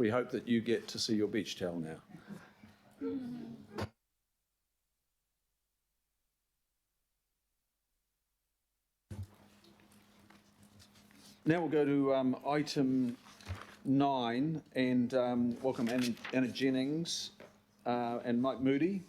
we hope that you get to see your beach towel now. Now we'll go to item 9 and welcome Anna Jennings and Mike Moody.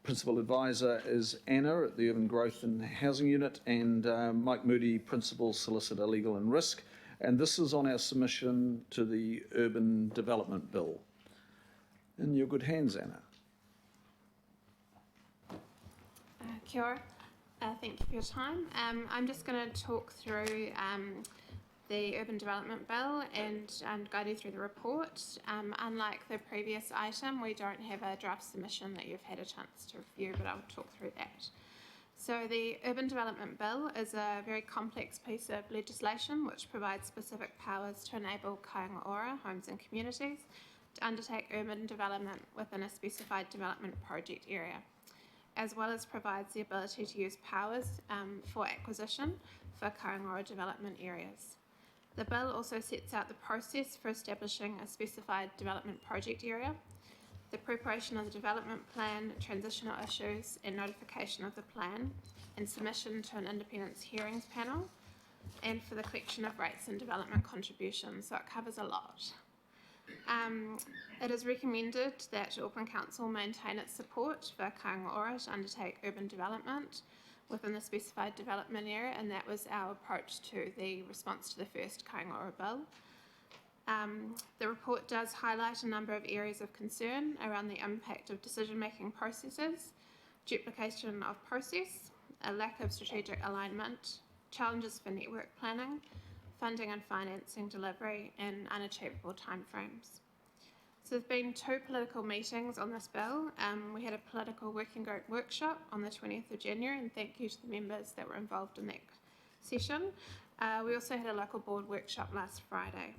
Principal Advisor is Anna at the Urban Growth and Housing Unit, and Mike Moody, Principal Solicitor Legal and Risk. And this is on our submission to the Urban Development Bill. In your good hands, Anna. Kia ora. Thank you for your time. I'm just going to talk through the Urban Development Bill and guide you through the report. Unlike the previous item, we don't have a draft submission that you've had a chance to review, but I'll talk through that. So the Urban Development Bill is a very complex piece of legislation which provides specific powers to enable kāinga ora, homes and communities, to undertake urban development within a specified development project area, as well as provides the ability to use powers for acquisition for kāinga ora development areas. The bill also sets out the process for establishing a specified development project area, the preparation of the development plan, transitional issues and notification of the plan, and submission to an independence hearings panel, and for the collection of rates and development contributions, so it covers a lot. It is recommended that Auckland Council maintain its support for kāinga ora to undertake urban development within the specified development area, and that was our approach to the response to the first kāinga ora bill. The report does highlight a number of areas of concern around the impact of decision-making processes, duplication of process, a lack of strategic alignment, challenges for network planning, funding and financing delivery, and unachievable timeframes. So there's been 2 political meetings on this bill. We had a political working group workshop on the 20th of January, and thank you to the members that were involved in that session. We also had a local board workshop last Friday.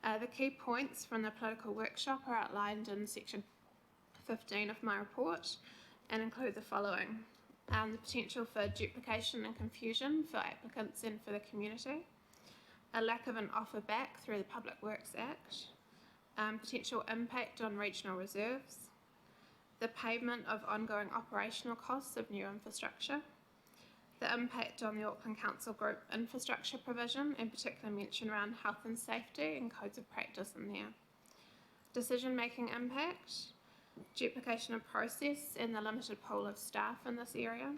The key points from the political workshop are outlined in section 15 of my report and include the following. The potential for duplication and confusion for applicants and for the community, a lack of an offer back through the Public Works Act, potential impact on regional reserves, the payment of ongoing operational costs of new infrastructure, the impact on the Auckland Council Group infrastructure provision, in particular mention around health and safety and codes of practice in there, decision-making impact, duplication of process and the limited pool of staff in this area,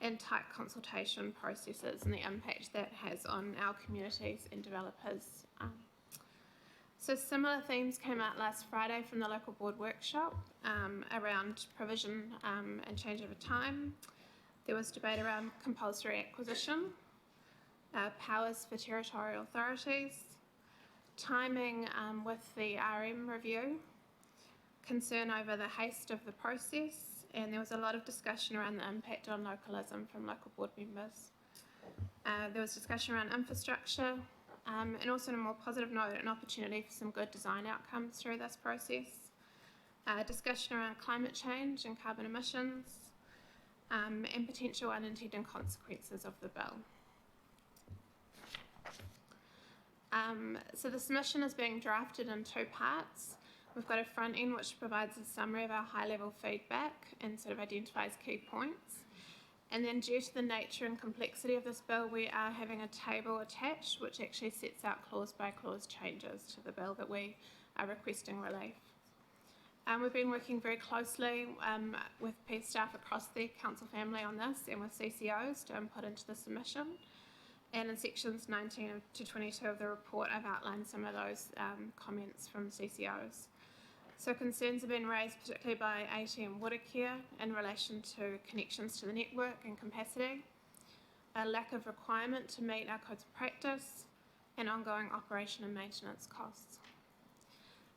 and tight consultation processes and the impact that has on our communities and developers. So similar themes came out last Friday from the local board workshop around provision and change over time. There was debate around compulsory acquisition, powers for territorial authorities, timing with the RM review, concern over the haste of the process, and there was a lot of discussion around the impact on localism from local board members. There was discussion around infrastructure, and also on a more positive note, an opportunity for some good design outcomes through this process. Discussion around climate change and carbon emissions, and potential unintended consequences of the bill. So the submission is being drafted in 2 parts. We've got a front end which provides a summary of our high-level feedback and sort of identifies key points. And then due to the nature and complexity of this bill, we are having a table attached which actually sets out clause by clause changes to the bill that we are requesting relief. We've been working very closely with peer staff across the council family on this and with CCOs to input into the submission. And in sections 19 to 22 of the report, I've outlined some of those comments from CCOs. So concerns have been raised particularly by ATM Watercare in relation to connections to the network and capacity, a lack of requirement to meet our codes of practice, and ongoing operation and maintenance costs.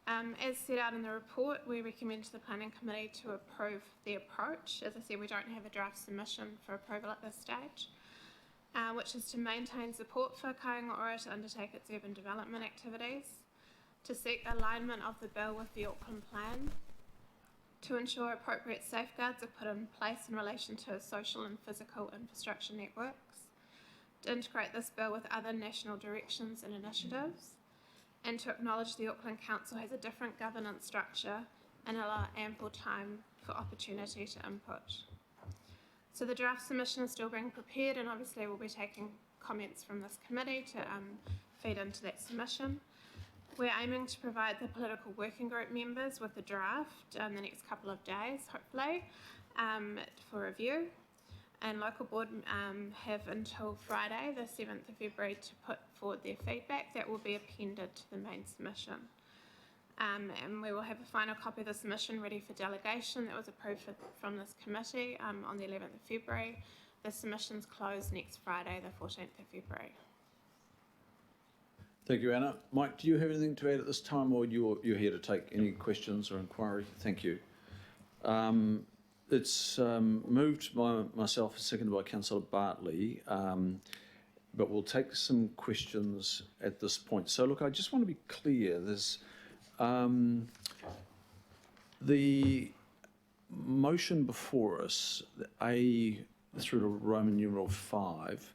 As set out in the report, we recommend to the Planning Committee to approve the approach. As I said, we don't have a draft submission for approval at this stage, which is to maintain support for kāinga ora to undertake its urban development activities, to seek alignment of the bill with the Auckland Plan, to ensure appropriate safeguards are put in place in relation to social and physical infrastructure networks, to integrate this bill with other national directions and initiatives, and to acknowledge the Auckland Council has a different governance structure and allow ample time for opportunity to input. So the draft submission is still being prepared, and obviously we'll be taking comments from this committee to feed into that submission. We're aiming to provide the political working group members with the draft in the next couple of days, hopefully, for review. And local board have until Friday, the 7th of February, to put forward their feedback. That will be appended to the main submission. And we will have a final copy of the submission ready for delegation that was approved from this committee on the 11th of February. The submissions close next Friday, the 14th of February. Thank you, Anna. Mike, do you have anything to add at this time, or you're here to take any questions or inquiry? Thank you. It's moved by myself, seconded by Councillor Bartley, but we'll take some questions at this point. So, look, I just want to be clear. There's the motion before us, A through to Roman numeral 5.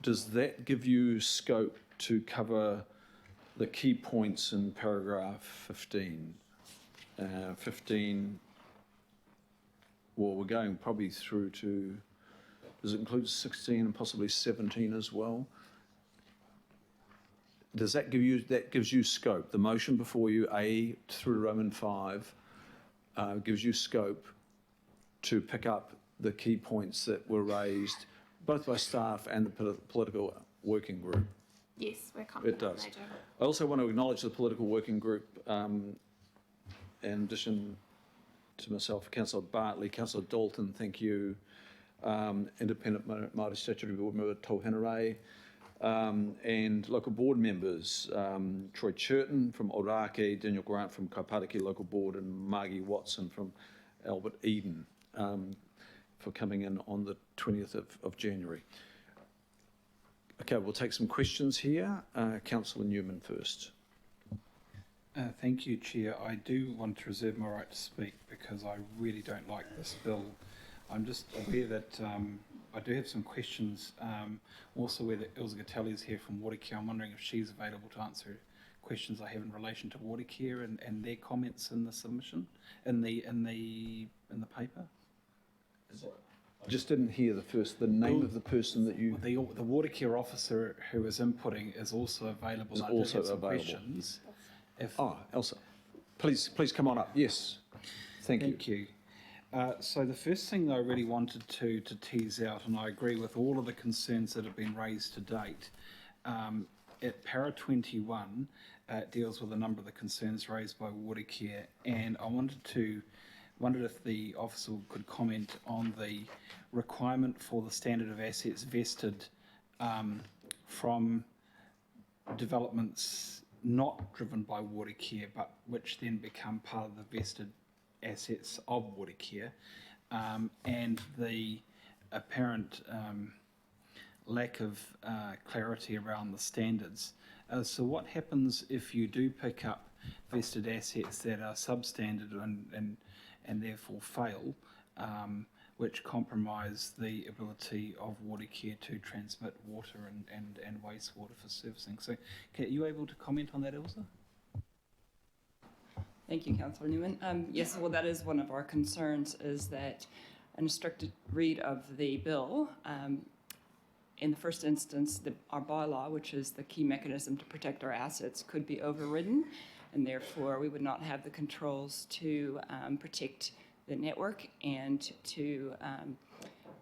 Does that give you scope to cover the key points in paragraph 15? 15, well, we're going probably through to, does it include 16 and possibly 17 as well? Does that give you, that gives you scope? The motion before you, A through to Roman 5, gives you scope to pick up the key points that were raised both by staff and the political working group. Yes, we're confident It does. they do. I also want to acknowledge the political working group, in addition to myself, Councillor Bartley, Councillor Dalton, thank you, Independent Māori Statutory Board Member Tauhenare, and local board members, Troy Churton from Orake, Daniel Grant from Kaipatiki Local Board, and Margie Watson from Albert Eden, for coming in on the 20th of January. Okay, we'll take some questions here. Councillor Newman first. Thank you, Chair. I do want to reserve my right to speak because I really don't like this bill. I'm just aware that I do have some questions. Also aware that Ilse Gatelli is here from Watercare. I'm wondering if she's available to answer questions I have in relation to Watercare and their comments in the submission, in the paper. I just didn't hear the name of the person that you... The Watercare officer who is inputting is also available. Is I do also have some available. questions. Elsa. Please come on up. Yes. Thank you. Thank you. So the first thing that I really wanted to tease out, and I agree with all of the concerns that have been raised to date, at para 21 deals with a number of the concerns raised by Watercare, and I wondered if the officer could comment on the requirement for the standard of assets vested from developments not driven by Watercare, but which then become part of the vested assets of Watercare, and the apparent lack of clarity around the standards. So what happens if you do pick up vested assets that are substandard and therefore fail, which compromise the ability of Watercare to transmit water and wastewater for servicing? So are you able to comment on that, Ilse? Thank you, Councillor Newman. Yes, well, that is one of our concerns, is that an restricted read of the bill, in the first instance, our bylaw, which is the key mechanism to protect our assets, could be overridden, and therefore we would not have the controls to protect the network and to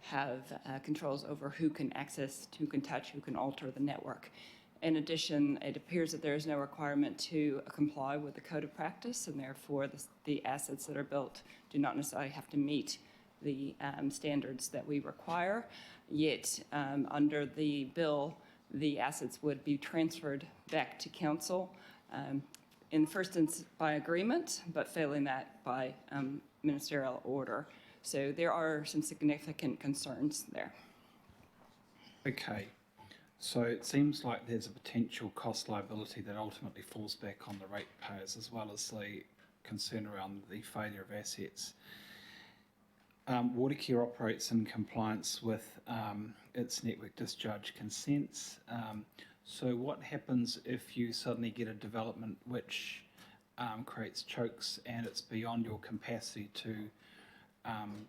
have controls over who can access, who can touch, who can alter the network. In addition, it appears that there is no requirement to comply with the code of practice, and therefore the assets that are built do not necessarily have to meet the standards that we require. Yet, under the bill, the assets would be transferred back to council, in the first instance by agreement, but failing that by ministerial order. So there are some significant concerns there. Okay. So it seems like there's a potential cost liability that ultimately falls back on the ratepayers, as well as the concern around the failure of assets. Watercare operates in compliance with its network discharge consents. So what happens if you suddenly get a development which creates chokes and it's beyond your capacity to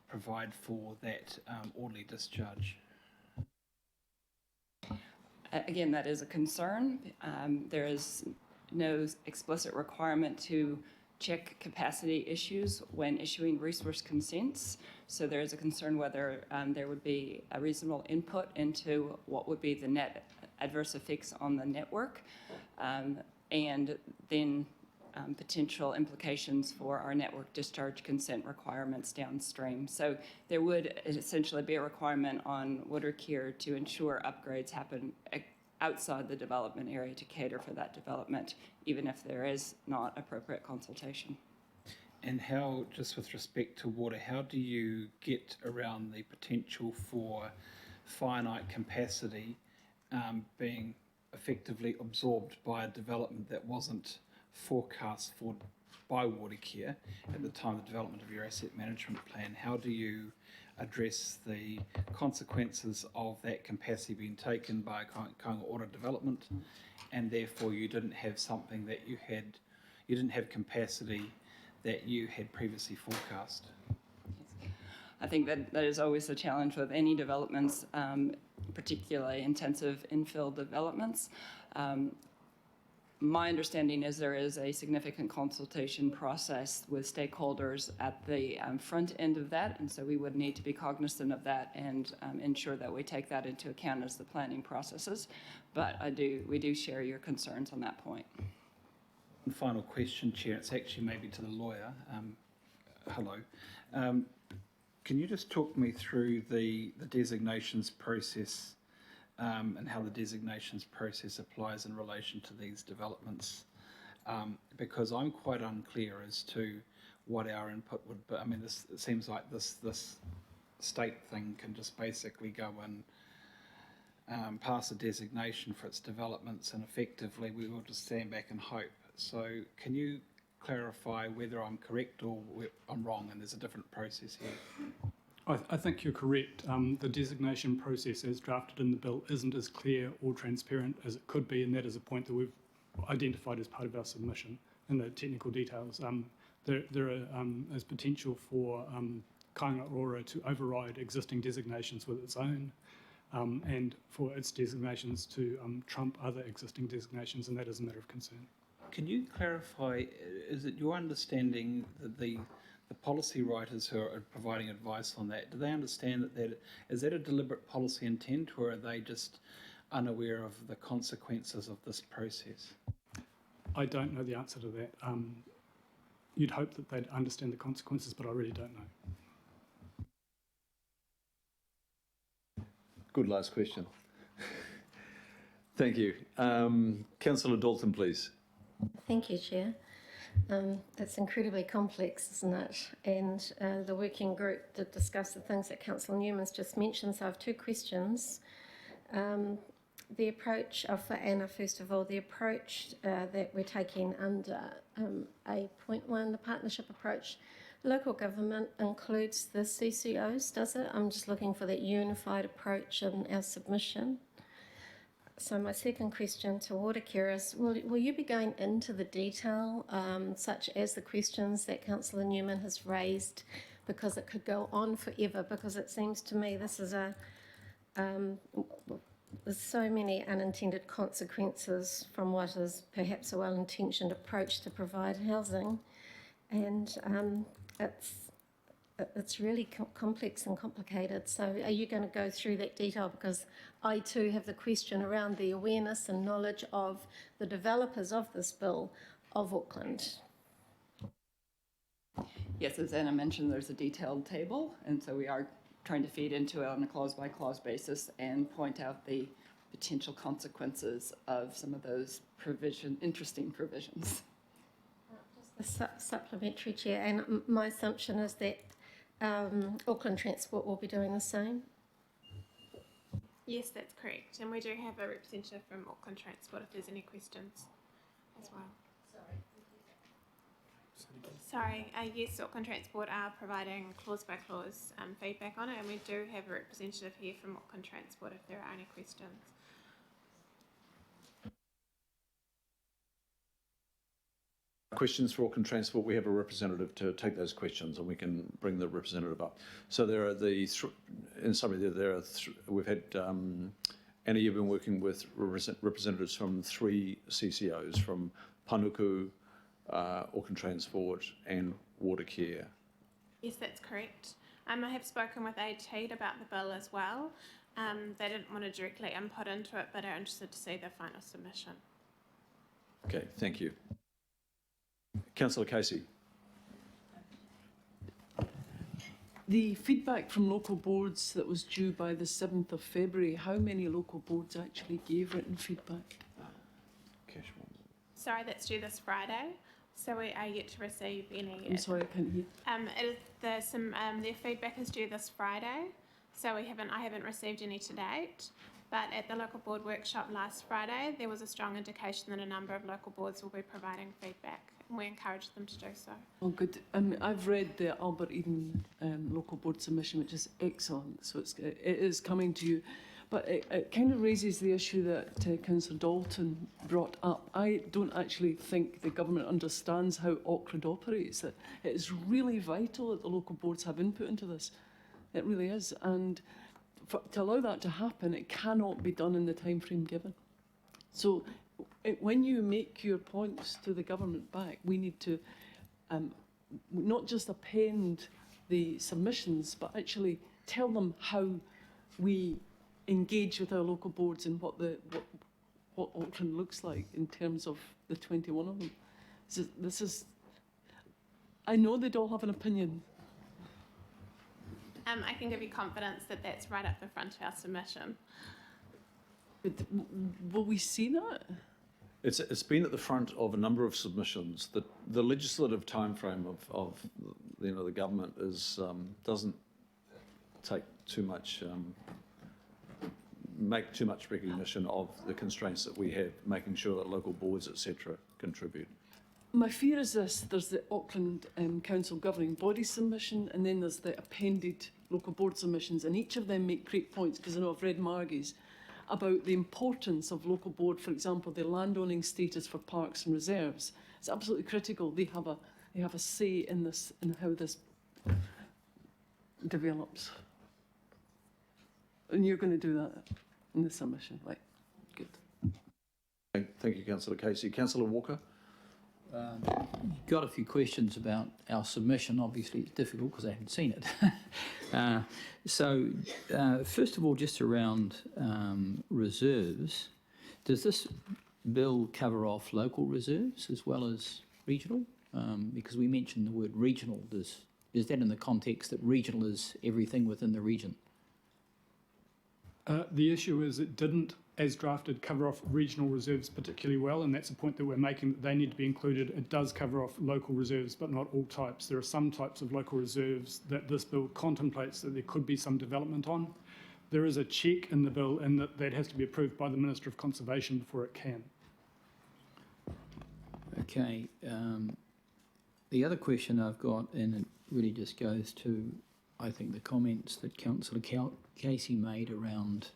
provide for that orderly discharge? Again, that is a concern. There is no explicit requirement to check capacity issues when issuing resource consents. So there is a concern whether there would be a reasonable input into what would be the net adverse effects on the network, and then potential implications for our network discharge consent requirements downstream. So there would essentially be a requirement on water care to ensure upgrades happen outside the development area to cater for that development, even if there is not appropriate consultation. And how, just with respect to water, how do you get around the potential for finite capacity being effectively absorbed by a development that wasn't forecast for by Watercare at the time of the development of your asset management plan? How do you address the consequences of that capacity being taken by Kainga Ora development, and therefore you didn't have something that you didn't have capacity that you had previously forecast? I think that is always a challenge with any developments, particularly intensive infill developments. My understanding is there is a significant consultation process with stakeholders at the front end of that, and so we would need to be cognizant of that and ensure that we take that into account as the planning processes. But we do share your concerns on that point. One final question, Chair. It's actually maybe to the lawyer. Hello. Can you just talk me through the designations process and how the designations process applies in relation to these developments? Because I'm quite unclear as to what our input would be. I mean, it seems like this state thing can just basically go and pass a designation for its developments, and effectively we will just stand back and hope. So can you clarify whether I'm correct or I'm wrong and there's a different process here? I think you're correct. The designation process as drafted in the bill isn't as clear or transparent as it could be, and that is a point that we've identified as part of our submission in the technical details. There is potential for Kainga Ora to override existing designations with its own, and for its designations to trump other existing designations, and that is a matter of concern. Can you clarify, is it your understanding that the policy writers who are providing advice on that, do they understand that is that a deliberate policy intent, or are they just unaware of the consequences of this process? I don't know the answer to that. You'd hope that they'd understand the consequences, but I really don't know. Good last question. Thank you. Councillor Dalton, please. Thank you, Chair. It's incredibly complex, isn't it? And the working group did discuss the things that Councillor Newman's just mentioned, so I have two questions. The approach, for Anna first of all, the approach that we're taking under A.1, the partnership approach, local government includes the CCOs, does it? I'm just looking for that unified approach in our submission. So my second question to Watercare is, will you be going into the detail, such as the questions that Councillor Newman has raised, because it could go on forever, because it seems to me this is there's so many unintended consequences from what is perhaps a well-intentioned approach to provide housing, and it's really complex and complicated. So are you going to go through that detail? Because I too have the question around the awareness and knowledge of the developers of this bill of Auckland. Yes, as Anna mentioned, there's a detailed table, and so we are trying to feed into it on a clause-by-clause basis and point out the potential consequences of some of those interesting provisions. Just a supplementary, Chair, and my assumption is that Auckland Transport will be doing the same. Yes, that's correct. And we do have a representative from Auckland Transport if there's any questions as well. Sorry, yes, Auckland Transport are providing clause-by-clause feedback on it, and we do have a representative here from Auckland Transport if there are any questions. questions for Auckland Transport, we have a representative to take those questions, and we can bring the representative up. So there are in summary, we've had, Anna, you've been working with representatives from 3 CCOs, from Panuku, Auckland Transport and Watercare. Yes, that's correct. I have spoken with AT about the bill as well. They didn't want to directly input into it, but are interested to see the final submission. Okay, thank you. Councillor Casey. The feedback from local boards that was due by the 7th of February, how many local boards actually gave written feedback? Sorry, that's due this Friday, so we are yet to receive any. I'm sorry, I can't hear. Their feedback is due this Friday, so I haven't received any to date. But at the local board workshop last Friday, there was a strong indication that a number of local boards will be providing feedback, and we encourage them to do so. Oh, good. I've read the Albert Eden local board submission, which is excellent. So it is coming to you. But it kind of raises the issue that Counsel Dalton brought up. I don't actually think the government understands how Auckland operates. It is really vital that the local boards have input into this. It really is. And to allow that to happen, it cannot be done in the time frame given. So when you make your points to the government back, we need to not just append the submissions, but actually tell them how we engage with our local boards and what Auckland looks like in terms of the 21 of them. So this is, I know they'd all have an opinion. I can give you confidence that that's right up the front of our submission. But will we see that? It's been at the front of a number of submissions. The legislative timeframe of the government is doesn't take too much. Make too much recognition of the constraints that we have, making sure that local boards, etc., contribute. My fear is this: there's the Auckland Council governing body submission, and then there's the appended local board submissions, and each of them make great points, because I know I've read Margie's, about the importance of local board, for example, the landowning status for parks and reserves. It's absolutely critical. They have a say in this, in how this develops. And you're going to do that in the submission, right? Good. Thank you, Councillor Casey. Councillor Walker. Got a few questions about our submission. Obviously, it's difficult because I haven't seen it. First of all, just around reserves, does this bill cover off local reserves as well as regional? Because we mentioned the word regional. Is that in the context that regional is everything within the region? The issue is it didn't, as drafted, cover off regional reserves particularly well, and that's a point that we're making, that they need to be included. It does cover off local reserves, but not all types. There are some types of local reserves that this bill contemplates that there could be some development on. There is a check in the bill, and that has to be approved by the Minister of Conservation before it can. Okay. The other question I've got, and it really just goes to, I think, the comments that Councillor Casey made around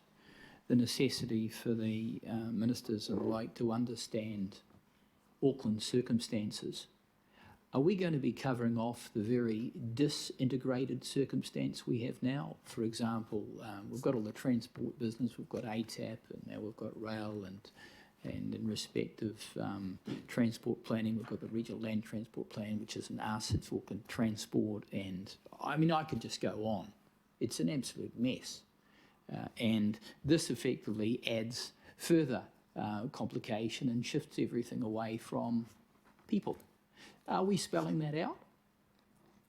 the necessity for the ministers and the like to understand Auckland's circumstances. Are we going to be covering off the very disintegrated circumstance we have now? For example, we've got all the transport business, we've got ATAP, and now we've got rail, and in respect of transport planning, we've got the Regional Land Transport Plan, which is an asset for Auckland Transport, and I mean, I could just go on. It's an absolute mess. And this effectively adds further complication and shifts everything away from people. Are we spelling that out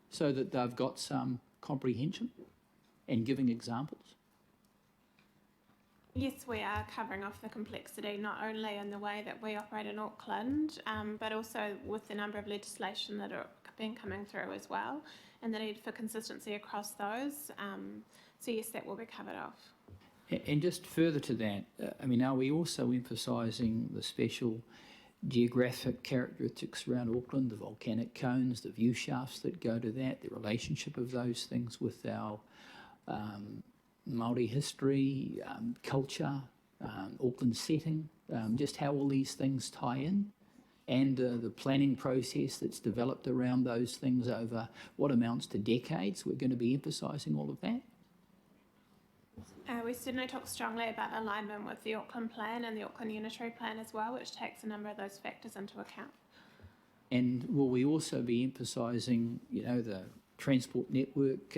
so that they've got some comprehension and giving examples? Yes, we are covering off the complexity, not only in the way that we operate in Auckland, but also with the number of legislation that are coming through as well, and the need for consistency across those. So yes, that will be covered off. And just further to that, I mean, are we also emphasising the special geographic characteristics around Auckland, the volcanic cones, the view shafts that go to that, the relationship of those things with our Māori history, culture, Auckland setting, just how all these things tie in? and the planning process that's developed around those things over what amounts to decades. We're going to be emphasising all of that. We certainly talk strongly about alignment with the Auckland Plan and the Auckland Unitary Plan as well, which takes a number of those factors into account. And will we also be emphasising, the transport network,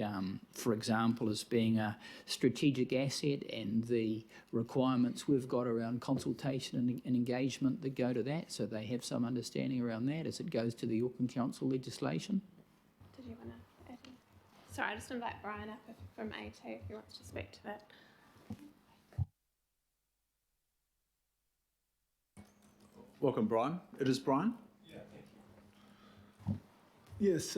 for example, as being a strategic asset, and the requirements we've got around consultation and engagement that go to that, so they have some understanding around that as it goes to the Auckland Council legislation? Did you want to add anything? Sorry, I just invite Brian up from A2 if he wants to speak to that. Welcome, Brian. It is Brian. Yes,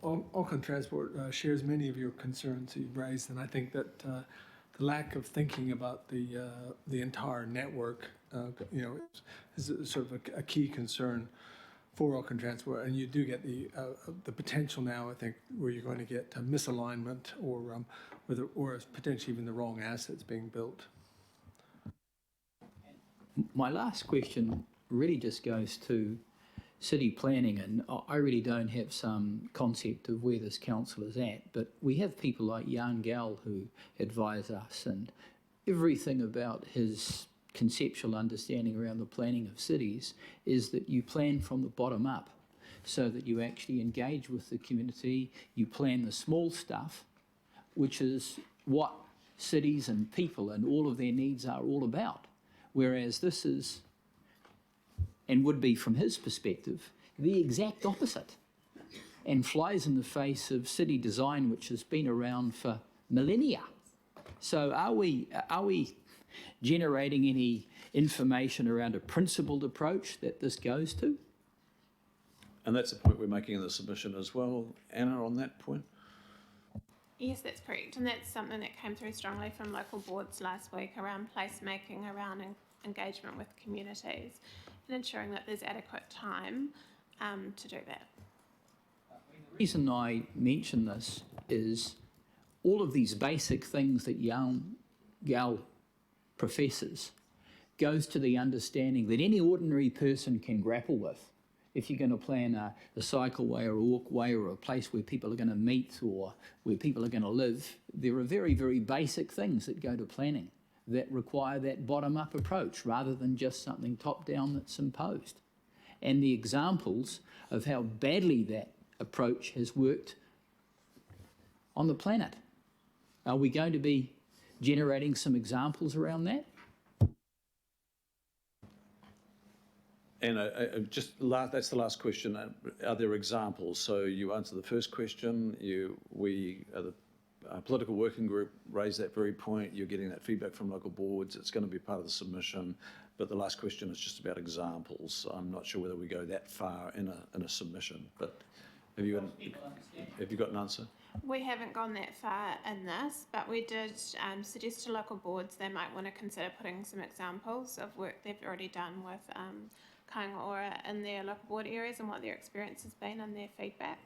Auckland Transport shares many of your concerns you've raised, and I think that the lack of thinking about the entire network, is sort of a key concern for Auckland Transport. And you do get the potential now, I think, where you're going to get misalignment or potentially even the wrong assets being built. My last question really just goes to city planning, and I really don't have some concept of where this council is at, but we have people like Jan Gell who advise us, and everything about his conceptual understanding around the planning of cities is that you plan from the bottom up, so that you actually engage with the community, you plan the small stuff, which is what cities and people and all of their needs are all about. Whereas this is, and would be from his perspective, the exact opposite, and flies in the face of city design, which has been around for millennia. So are we generating any information around a principled approach that this goes to? And that's the point we're making in the submission as well. Anna, on that point? Yes, that's correct. And that's something that came through strongly from local boards last week around placemaking, around engagement with communities, and ensuring that there's adequate time to do that. The reason I mention this is all of these basic things that Jan Gell professes goes to the understanding that any ordinary person can grapple with. If you're going to plan a cycleway or a walkway or a place where people are going to meet or where people are going to live, there are very, very basic things that go to planning that require that bottom-up approach rather than just something top-down that's imposed. And the examples of how badly that approach has worked on the planet. Are we going to be generating some examples around that? And that's the last question. Are there examples? So you answer the first question. The political working group raised that very point. You're getting that feedback from local boards. It's going to be part of the submission. But the last question is just about examples. I'm not sure whether we go that far in a submission. But have you got an answer? We haven't gone that far in this, but we did suggest to local boards they might want to consider putting some examples of work they've already done with Kāinga Ora in their local board areas and what their experience has been and their feedback.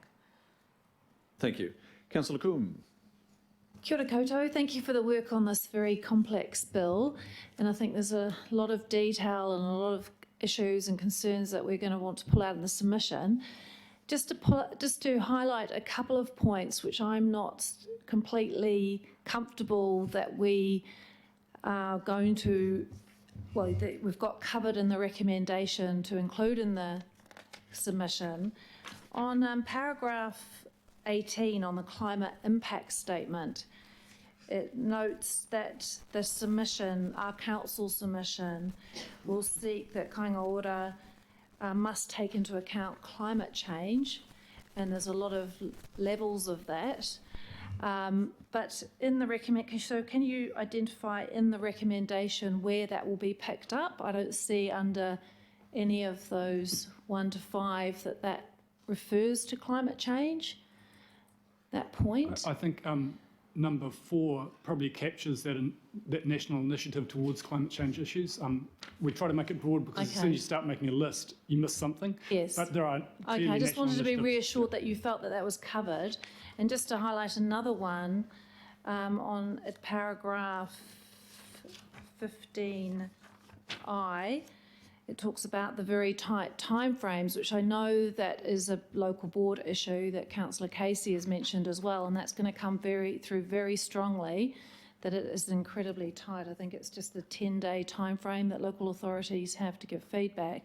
Thank you. Councillor Coombe. Kia ora koutou. Thank you for the work on this very complex bill. And I think there's a lot of detail and a lot of issues and concerns that we're going to want to pull out in the submission. Just to highlight a couple of points which I'm not completely comfortable that we are going to, that we've got covered in the recommendation to include in the submission. On paragraph 18 on the climate impact statement, it notes that the submission, our council submission, will seek that Kāinga Ora must take into account climate change, and there's a lot of levels of that. But in the recommendation, so can you identify in the recommendation where that will be picked up? I don't see under any of those 1 to 5 that refers to climate change, that point. I think number 4 probably captures that national initiative towards climate change issues. We try to make it broad because as soon as you start making a list, you miss something. Yes. But there are Okay, I just wanted to be initiatives. reassured that you felt that was covered. And just to highlight another one, on paragraph 15I, it talks about the very tight timeframes, which I know that is a local board issue that Councillor Casey has mentioned as well, and that's going to come through very strongly, that it is incredibly tight. I think it's just the 10-day timeframe that local authorities have to give feedback.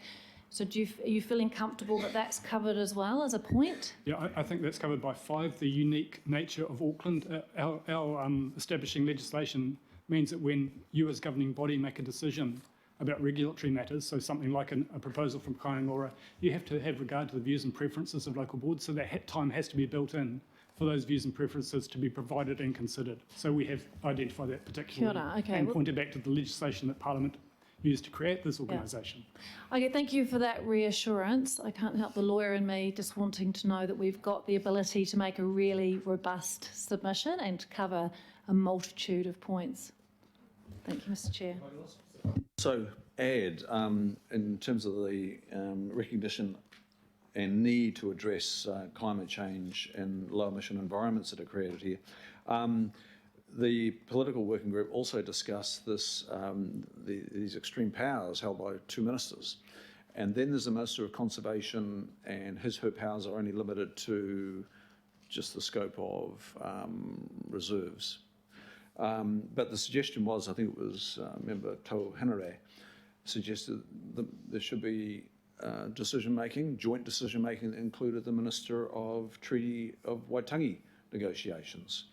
So are you feeling comfortable that that's covered as well as a point? Yeah, I think that's covered by 5. The unique nature of Auckland, our establishing legislation means that when you as governing body make a decision about regulatory matters, so something like a proposal from Kaingaora, you have to have regard to the views and preferences of local boards, so that time has to be built in for those views and preferences to be provided and considered. So we have identified that particularly Kia ora, okay. and pointed back to the legislation that Parliament used to create this organisation. Okay, thank you for that reassurance. I can't help the lawyer in me just wanting to know that we've got the ability to make a really robust submission and to cover a multitude of points. Thank you, Mr. Chair. So add, in terms of the recognition and need to address climate change and low emission environments that are created here, the political working group also discussed this, these extreme powers held by 2 ministers. And then there's the Minister of Conservation, and her powers are only limited to just the scope of reserves. But the suggestion was, I think it was Member Tau Hinare, suggested that there should be decision-making, joint decision-making that included the Minister of Treaty of Waitangi negotiations.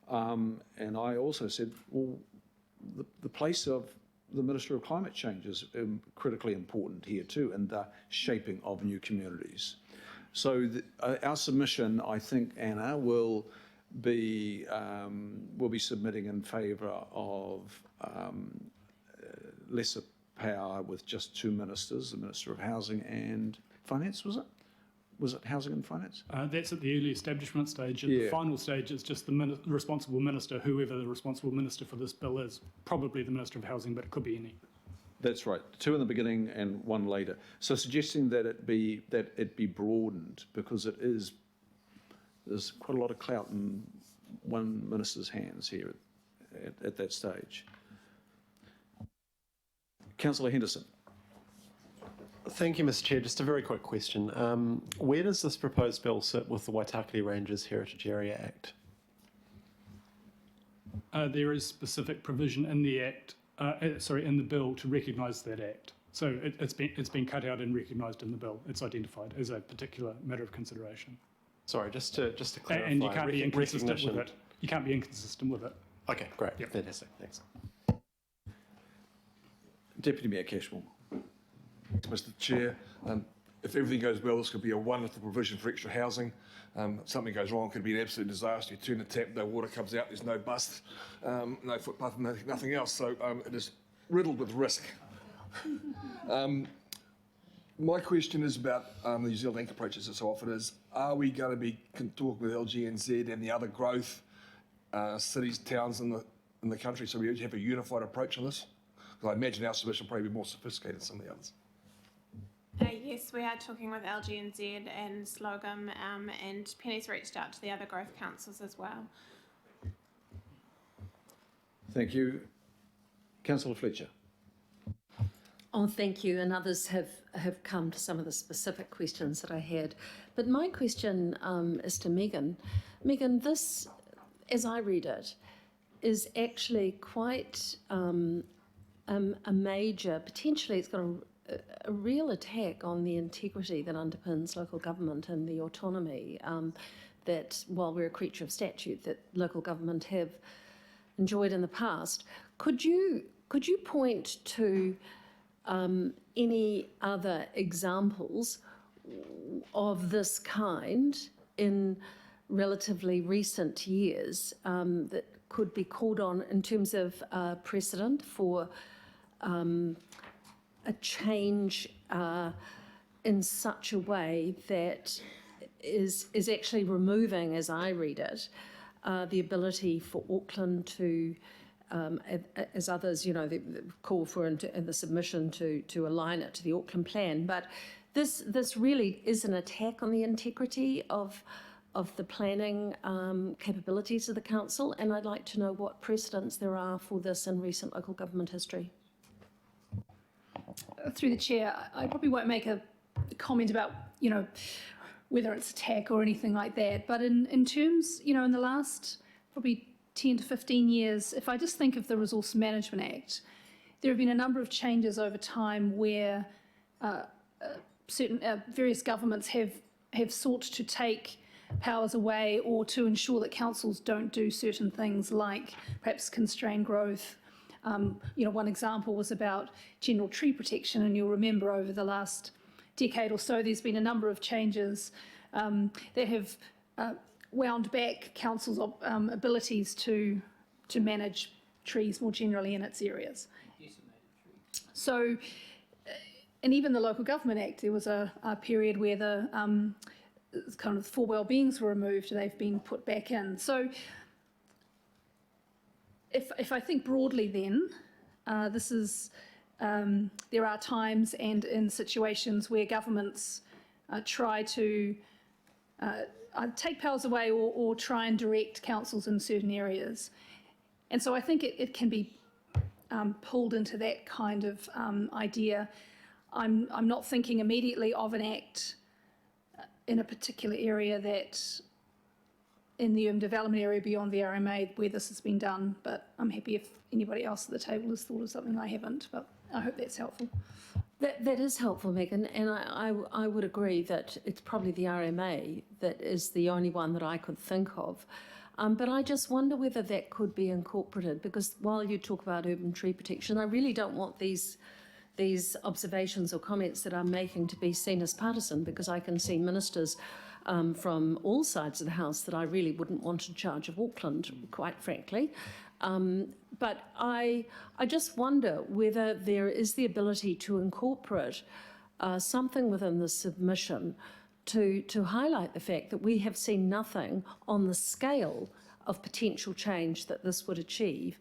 And I also said, well, the place of the Minister of Climate Change is critically important here too, in the shaping of new communities. So our submission, I think, Anna, will be submitting in favour of lesser power with just 2 ministers, the Minister of Housing and Finance, was it? Was it Housing and Finance? That's at the early establishment stage. At the final stage, it's just the responsible minister, whoever the responsible minister for this bill is, probably the Minister of Housing, but it could be any. That's right. 2 in the beginning and 1 later. So suggesting that it be broadened, because there's quite a lot of clout in one minister's hands here at that stage. Councillor Henderson. Thank you, Mr. Chair. Just a very quick question. Where does this proposed bill sit with the Waitakere Ranges Heritage Area Act? There is specific provision in the act, in the bill to recognise that act. So it's been cut out and recognised in the bill. It's identified as a particular matter of consideration. Sorry, just to clarify. And you can't be inconsistent with it. You can't be inconsistent with it. Okay, great. Yep. Fantastic. Thanks. Deputy Mayor Cashmore. Mr. Chair, if everything goes well, this could be a wonderful provision for extra housing. If something goes wrong, it could be an absolute disaster. You turn the tap, no water comes out, there's no bust, no footpath, nothing else. So it is riddled with risk. My question is about the New Zealand Link approach, as it so often is. Are we going to be talking with LGNZ and the other growth cities, towns in the country, so we have a unified approach on this? Because I imagine our submission will probably be more sophisticated than some of the others. Yes, we are talking with LGNZ and Slogum, and Penny's reached out to the other growth councils as well. Thank you. Councillor Fletcher. Oh, thank you. And others have come to some of the specific questions that I had. But my question is to Megan. Megan, this, as I read it, is actually quite a major, potentially it's got a real attack on the integrity that underpins local government and the autonomy that, while we're a creature of statute, that local government have enjoyed in the past. Could you point to any other examples of this kind in relatively recent years that could be called on in terms of precedent for a change in such a way that is actually removing, as I read it, the ability for Auckland to, as others, they call for in the submission to align it to the Auckland plan. But this really is an attack on the integrity of the planning capabilities of the council, and I'd like to know what precedents there are for this in recent local government history. through the chair, I probably won't make a comment about, whether it's tech or anything like that. But in terms, in the last probably 10 to 15 years, if I just think of the Resource Management Act, there have been a number of changes over time where certain various governments have sought to take powers away or to ensure that councils don't do certain things like perhaps constrain growth. One example was about general tree protection, and you'll remember over the last decade or so there's been a number of changes that have wound back councils' abilities to manage trees more generally in its areas. So, and even the Local Government Act, there was a period where the kind of 4 well-beings were removed and they've been put back in. So if I think broadly then, this is, there are times and in situations where governments try to take powers away or try and direct councils in certain areas. And so I think it can be pulled into that kind of idea. I'm not thinking immediately of an act in a particular area that in the urban development area beyond the RMA where this has been done, but I'm happy if anybody else at the table has thought of something I haven't, but I hope that's helpful. That is helpful, Megan, and I would agree that it's probably the RMA that is the only one that I could think of. But I just wonder whether that could be incorporated, because while you talk about urban tree protection, I really don't want these observations or comments that I'm making to be seen as partisan, because I can see ministers from all sides of the House that I really wouldn't want in charge of Auckland, quite frankly. But I just wonder whether there is the ability to incorporate something within the submission to highlight the fact that we have seen nothing on the scale of potential change that this would achieve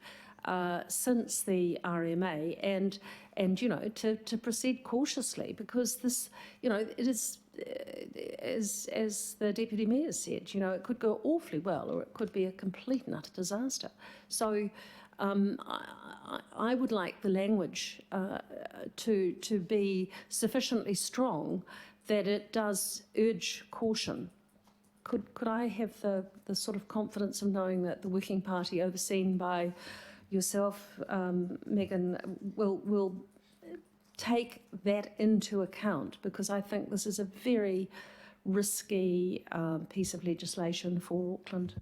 since the RMA, and to proceed cautiously, because this, it is, as the Deputy Mayor said, it could go awfully well or it could be a complete and utter disaster. So I would like the language to be sufficiently strong that it does urge caution. Could I have the sort of confidence of knowing that the working party overseen by yourself, Megan, will take that into account, because I think this is a very risky piece of legislation for Auckland.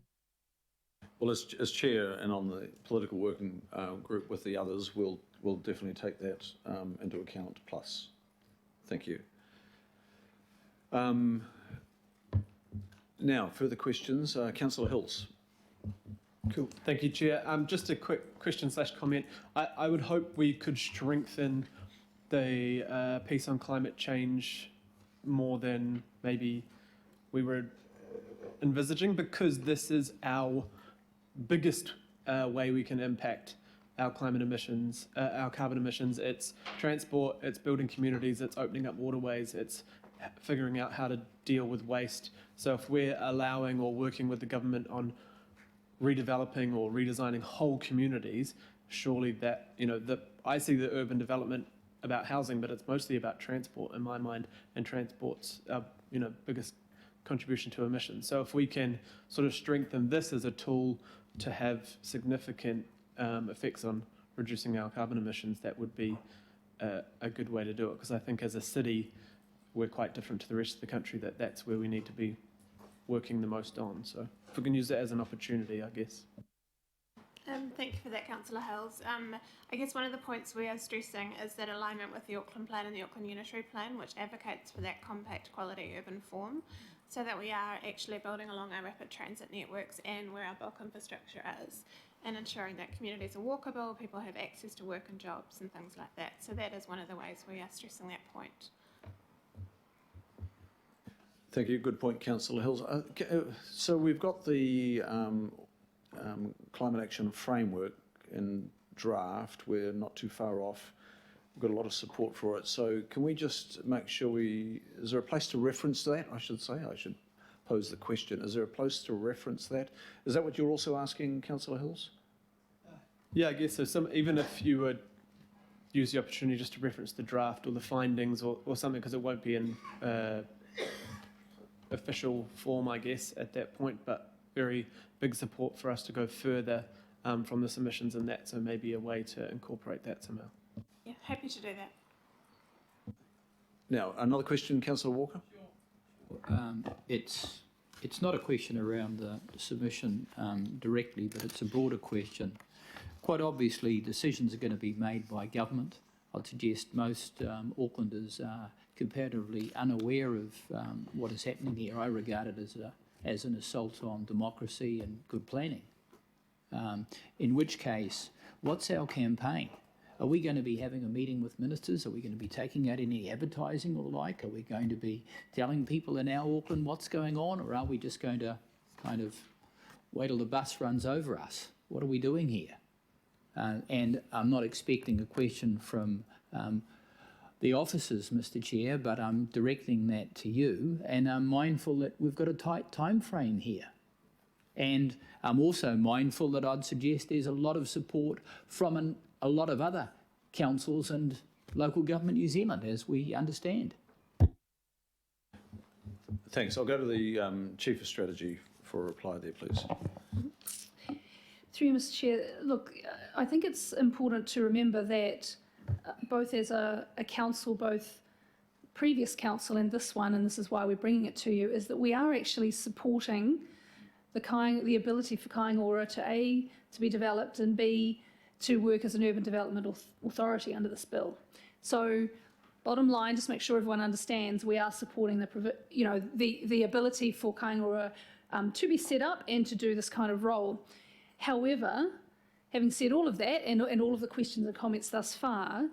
Well, as chair and on the political working group with the others, we'll definitely take that into account. Plus, thank you. Now, further questions. Councillor Hills. Cool. Thank you, Chair. Just a quick question/comment. I would hope we could strengthen the piece on climate change more than maybe we were envisaging, because this is our biggest way we can impact our climate emissions, our carbon emissions. It's transport, it's building communities, it's opening up waterways, it's figuring out how to deal with waste. So if we're allowing or working with the government on redeveloping or redesigning whole communities, surely that, I see the urban development about housing, but it's mostly about transport in my mind, and transport's our, biggest contribution to emissions. So if we can sort of strengthen this as a tool to have significant effects on reducing our carbon emissions, that would be a good way to do it, because I think as a city, we're quite different to the rest of the country, that's where we need to be working the most on. So if we can use that as an opportunity, I guess. Thank you for that, Councillor Hills. I guess one of the points we are stressing is that alignment with the Auckland Plan and the Auckland Unitary Plan, which advocates for that compact quality urban form, so that we are actually building along our rapid transit networks and where our bulk infrastructure is, and ensuring that communities are walkable, people have access to work and jobs and things like that. So that is one of the ways we are stressing that point. Thank you. Good point, Councillor Hills. So we've got the climate action framework in draft. We're not too far off. We've got a lot of support for it. So can we just make sure is there a place to reference that? I should pose the question. Is there a place to reference that? Is that what you're also asking, Councillor Hills? Yeah, I guess so. Even if you were use the opportunity just to reference the draft or the findings or something, because it won't be in official form, I guess, at that point, but very big support for us to go further from the submissions in that, so maybe a way to incorporate that somehow. Yeah, happy to do that. Now, another question, Councillor Walker? It's not a question around the submission directly, but it's a broader question. Quite obviously, decisions are going to be made by government. I'd suggest most Aucklanders are comparatively unaware of what is happening here. I regard it as an assault on democracy and good planning. In which case, what's our campaign? Are we going to be having a meeting with ministers? Are we going to be taking out any advertising or like? Are we going to be telling people in our Auckland what's going on? Or are we just going to kind of wait till the bus runs over us? What are we doing here? And I'm not expecting a question from the officers, Mr. Chair, but I'm directing that to you. And I'm mindful that we've got a tight time frame here. And I'm also mindful that I'd suggest there's a lot of support from a lot of other councils and local government New Zealand, as we understand. Thanks. I'll go to the Chief of Strategy for a reply there, please. Through you, Mr. Chair, look, I think it's important to remember that both as a council, both previous council and this one, and this is why we're bringing it to you, is that we are actually supporting the ability for Kaingaora to A, to be developed, and B, to work as an urban development authority under this bill. So, bottom line, just make sure everyone understands, we are supporting the ability for Kaingaora to be set up and to do this kind of role. However, having said all of that, and all of the questions and comments thus far,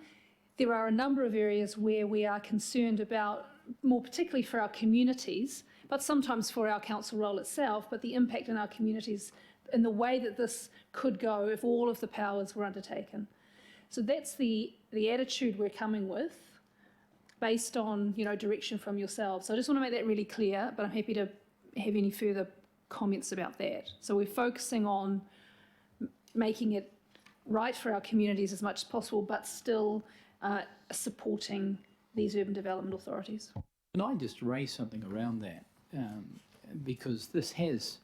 there are a number of areas where we are concerned about, more particularly for our communities, but sometimes for our council role itself, but the impact on our communities in the way that this could go if all of the powers were undertaken. So that's the attitude we're coming with, based on direction from yourselves. So I just want to make that really clear, but I'm happy to have any further comments about that. So we're focusing on making it right for our communities as much as possible, but still supporting these urban development authorities. Can I just raise something around that? Because this has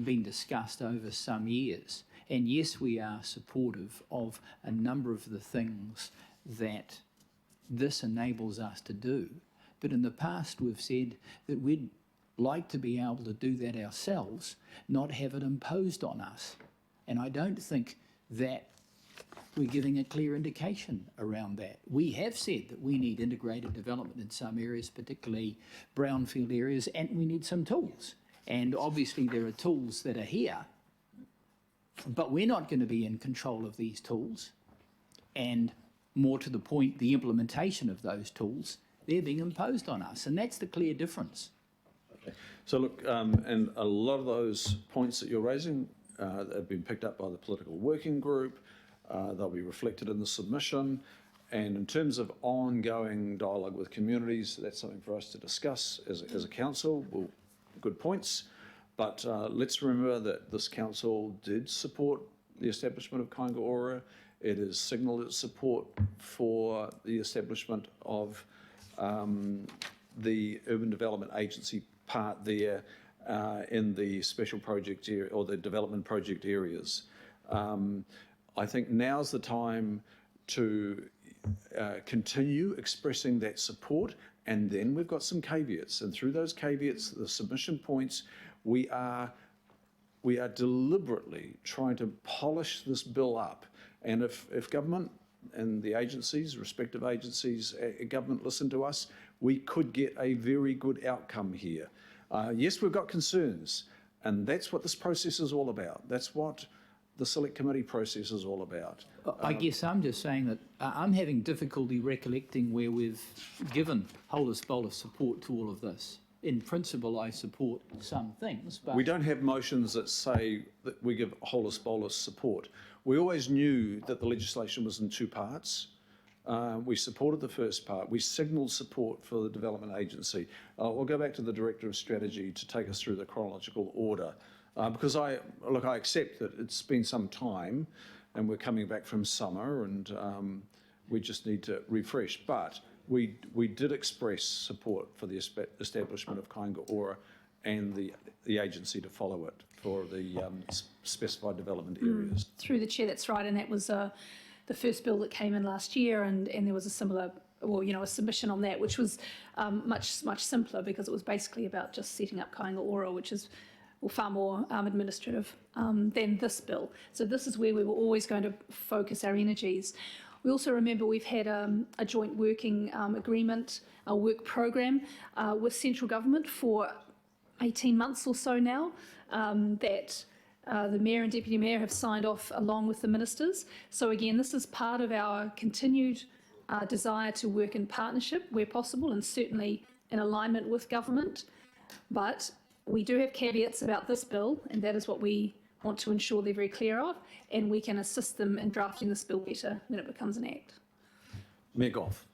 been discussed over some years. And yes, we are supportive of a number of the things that this enables us to do. But in the past, we've said that we'd like to be able to do that ourselves, not have it imposed on us. And I don't think that we're giving a clear indication around that. We have said that we need integrated development in some areas, particularly brownfield areas, and we need some tools. And obviously there are tools that are here, but we're not going to be in control of these tools. And more to the point, the implementation of those tools, they're being imposed on us. And that's the clear difference. Okay. So look, and a lot of those points that you're raising have been picked up by the political working group. They'll be reflected in the submission. And in terms of ongoing dialogue with communities, that's something for us to discuss as a council. Good points. But let's remember that this council did support the establishment of Kaingaora. It has signalled its support for the establishment of the Urban Development Agency part there in the special project area or the development project areas. I think now's the time to continue expressing that support, and then we've got some caveats, and through those caveats, the submission points, we are deliberately trying to polish this bill up. And if government and the agencies, respective agencies, government listen to us, we could get a very good outcome here. Yes, we've got concerns, and that's what this process is all about. That's what the select committee process is all about. I guess I'm just saying that I'm having difficulty recollecting where we've given holus bolus support to all of this. In principle, I support some things, but... We don't have motions that say that we give holus bolus support. We always knew that the legislation was in two parts. We supported the first part. We signalled support for the development agency. We'll go back to the Director of Strategy to take us through the chronological order. Because I accept that it's been some time and we're coming back from summer and We just need to refresh. But we did express support for the establishment of Kāinga Ora and the agency to follow it for the specified development areas. Through the chair, that's right, and that was the first bill that came in last year, and there was a similar, well, a submission on that, which was much simpler because it was basically about just setting up Kāinga Ora, which is far more administrative than this bill. So this is where we were always going to focus our energies. We also remember we've had a joint working agreement, a work program with central government for 18 months or so now, that the Mayor and Deputy Mayor have signed off along with the ministers. So again, this is part of our continued desire to work in partnership where possible and certainly in alignment with government. But we do have caveats about this bill, and that is what we want to ensure they're very clear of, and we can assist them in drafting this bill better when it becomes an act. Mayor Goff.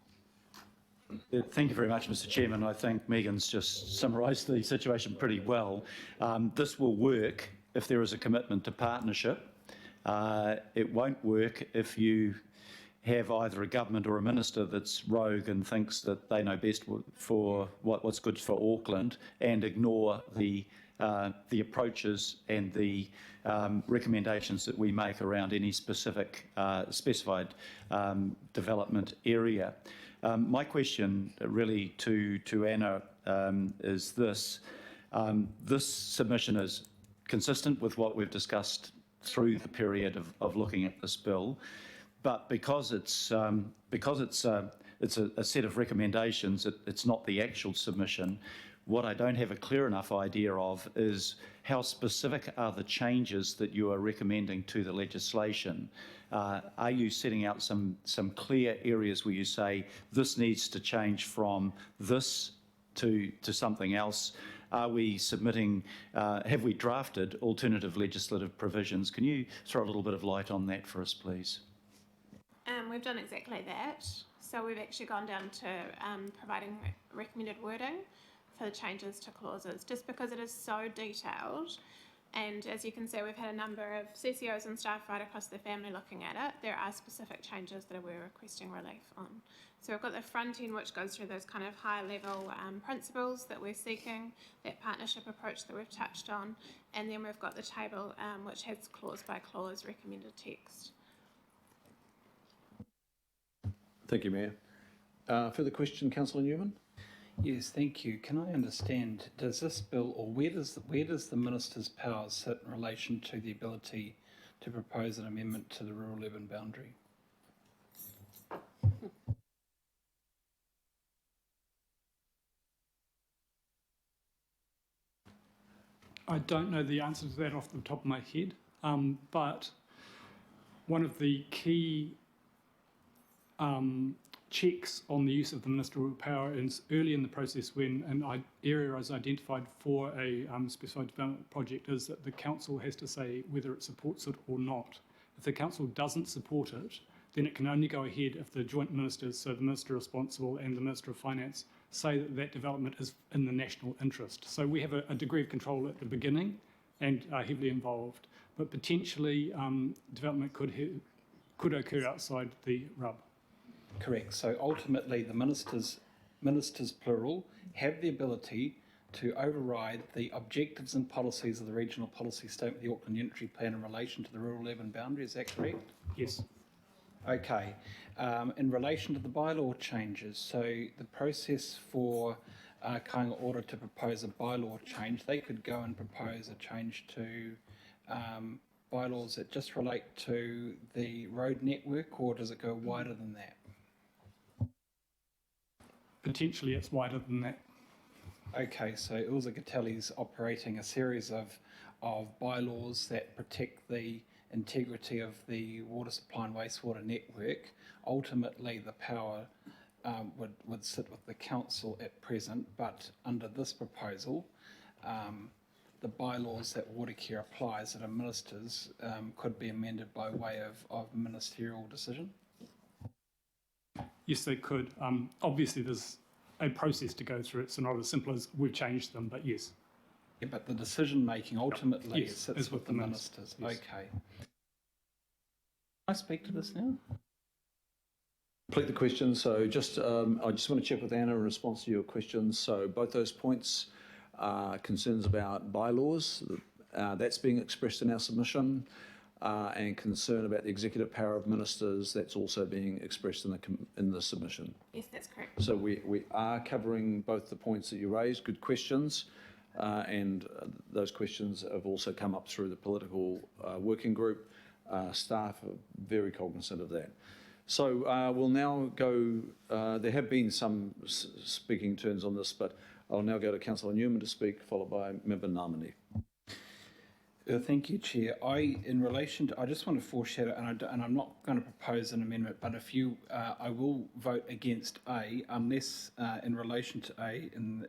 Thank you very much, Mr. Chairman. I think Megan's just summarised the situation pretty well. This will work if there is a commitment to partnership. It won't work if you have either a government or a minister that's rogue and thinks that they know best for what's good for Auckland and ignore the approaches and the recommendations that we make around any specified development area. My question really to Anna is this. This submission is consistent with what we've discussed through the period of looking at this bill, but because it's a set of recommendations, it's not the actual submission. What I don't have a clear enough idea of is how specific are the changes that you are recommending to the legislation. Are you setting out some clear areas where you say this needs to change from this to something else? Are we submitting, have we drafted alternative legislative provisions? Can you throw a little bit of light on that for us, please? We've done exactly that. So we've actually gone down to providing recommended wording for the changes to clauses, just because it is so detailed. And as you can see, we've had a number of CCOs and staff right across the family looking at it. There are specific changes that we're requesting relief on. So we've got the front end, which goes through those kind of high level principles that we're seeking, that partnership approach that we've touched on, and then we've got the table which has clause by clause recommended text. Thank you, Mayor. Further question, Councillor Newman? Yes, thank you. Can I understand, does this bill, or where does the Minister's powers sit in relation to the ability to propose an amendment to the rural urban boundary? I don't know the answer to that off the top of my head, but one of the key checks on the use of the ministerial power is early in the process when an area is identified for a specified development project is that the council has to say whether it supports it or not. If the council doesn't support it, then it can only go ahead if the joint ministers, so the minister responsible and the Minister of Finance, say that that development is in the national interest. So we have a degree of control at the beginning and are heavily involved, but potentially development could occur outside the RUB. Correct. So ultimately, the ministers plural have the ability to override the objectives and policies of the regional policy statement, the Auckland Unitary Plan in relation to the rural urban boundary. Is that correct? Yes. Okay. In relation to the bylaw changes, so the process for Kāinga Ora to propose a bylaw change, they could go and propose a change to bylaws that just relate to the road network, or does it go wider than that? Potentially it's wider than that. Okay, so Ilza Gatelli's operating a series of bylaws that protect the integrity of the water supply and wastewater network. Ultimately, the power would sit with the council at present, but under this proposal, the bylaws that Watercare applies that are ministers could be amended by way of ministerial decision? Yes, they could. Obviously, there's a process to go through. It's not as simple as we've changed them, but yes. Yeah, but the decision-making ultimately Yes, sits is with the ministers. Yes. Okay. Can I speak to this now? Complete the question. So just, I just want to check with Anna in response to your questions. So both those points are concerns about bylaws. That's being expressed in our submission. And concern about the executive power of ministers, that's also being expressed in the submission. Yes, that's correct. So we are covering both the points that you raised, good questions, and those questions have also come up through the political working group. Staff are very cognizant of that. So we'll now go, there have been some speaking turns on this, but I'll now go to Councillor Newman to speak, followed by Member Nominee. Thank you, Chair. In relation to, I just want to foreshadow, and I'm not going to propose an amendment, but if you, I will vote against A, unless in relation to A, in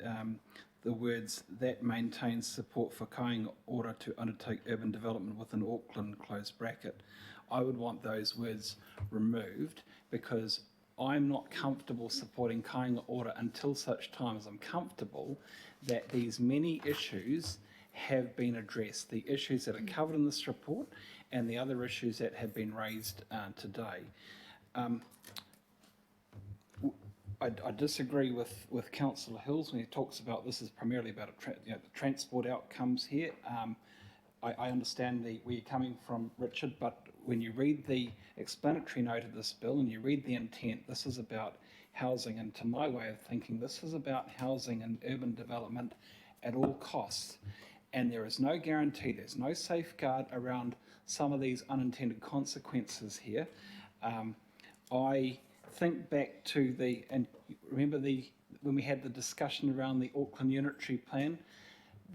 the words that maintains support for Kāinga Ora to undertake urban development within Auckland, close bracket. I would want those words removed because I'm not comfortable supporting Kāinga Ora until such time as I'm comfortable that these many issues have been addressed, the issues that are covered in this report and the other issues that have been raised today. I disagree with Councillor Hills when he talks about this is primarily about the transport outcomes here. I understand where you're coming from, Richard, but when you read the explanatory note of this bill and you read the intent, this is about housing, and to my way of thinking, this is about housing and urban development at all costs. And there is no guarantee, there's no safeguard around some of these unintended consequences here. I think back to and remember when we had the discussion around the Auckland Unitary Plan,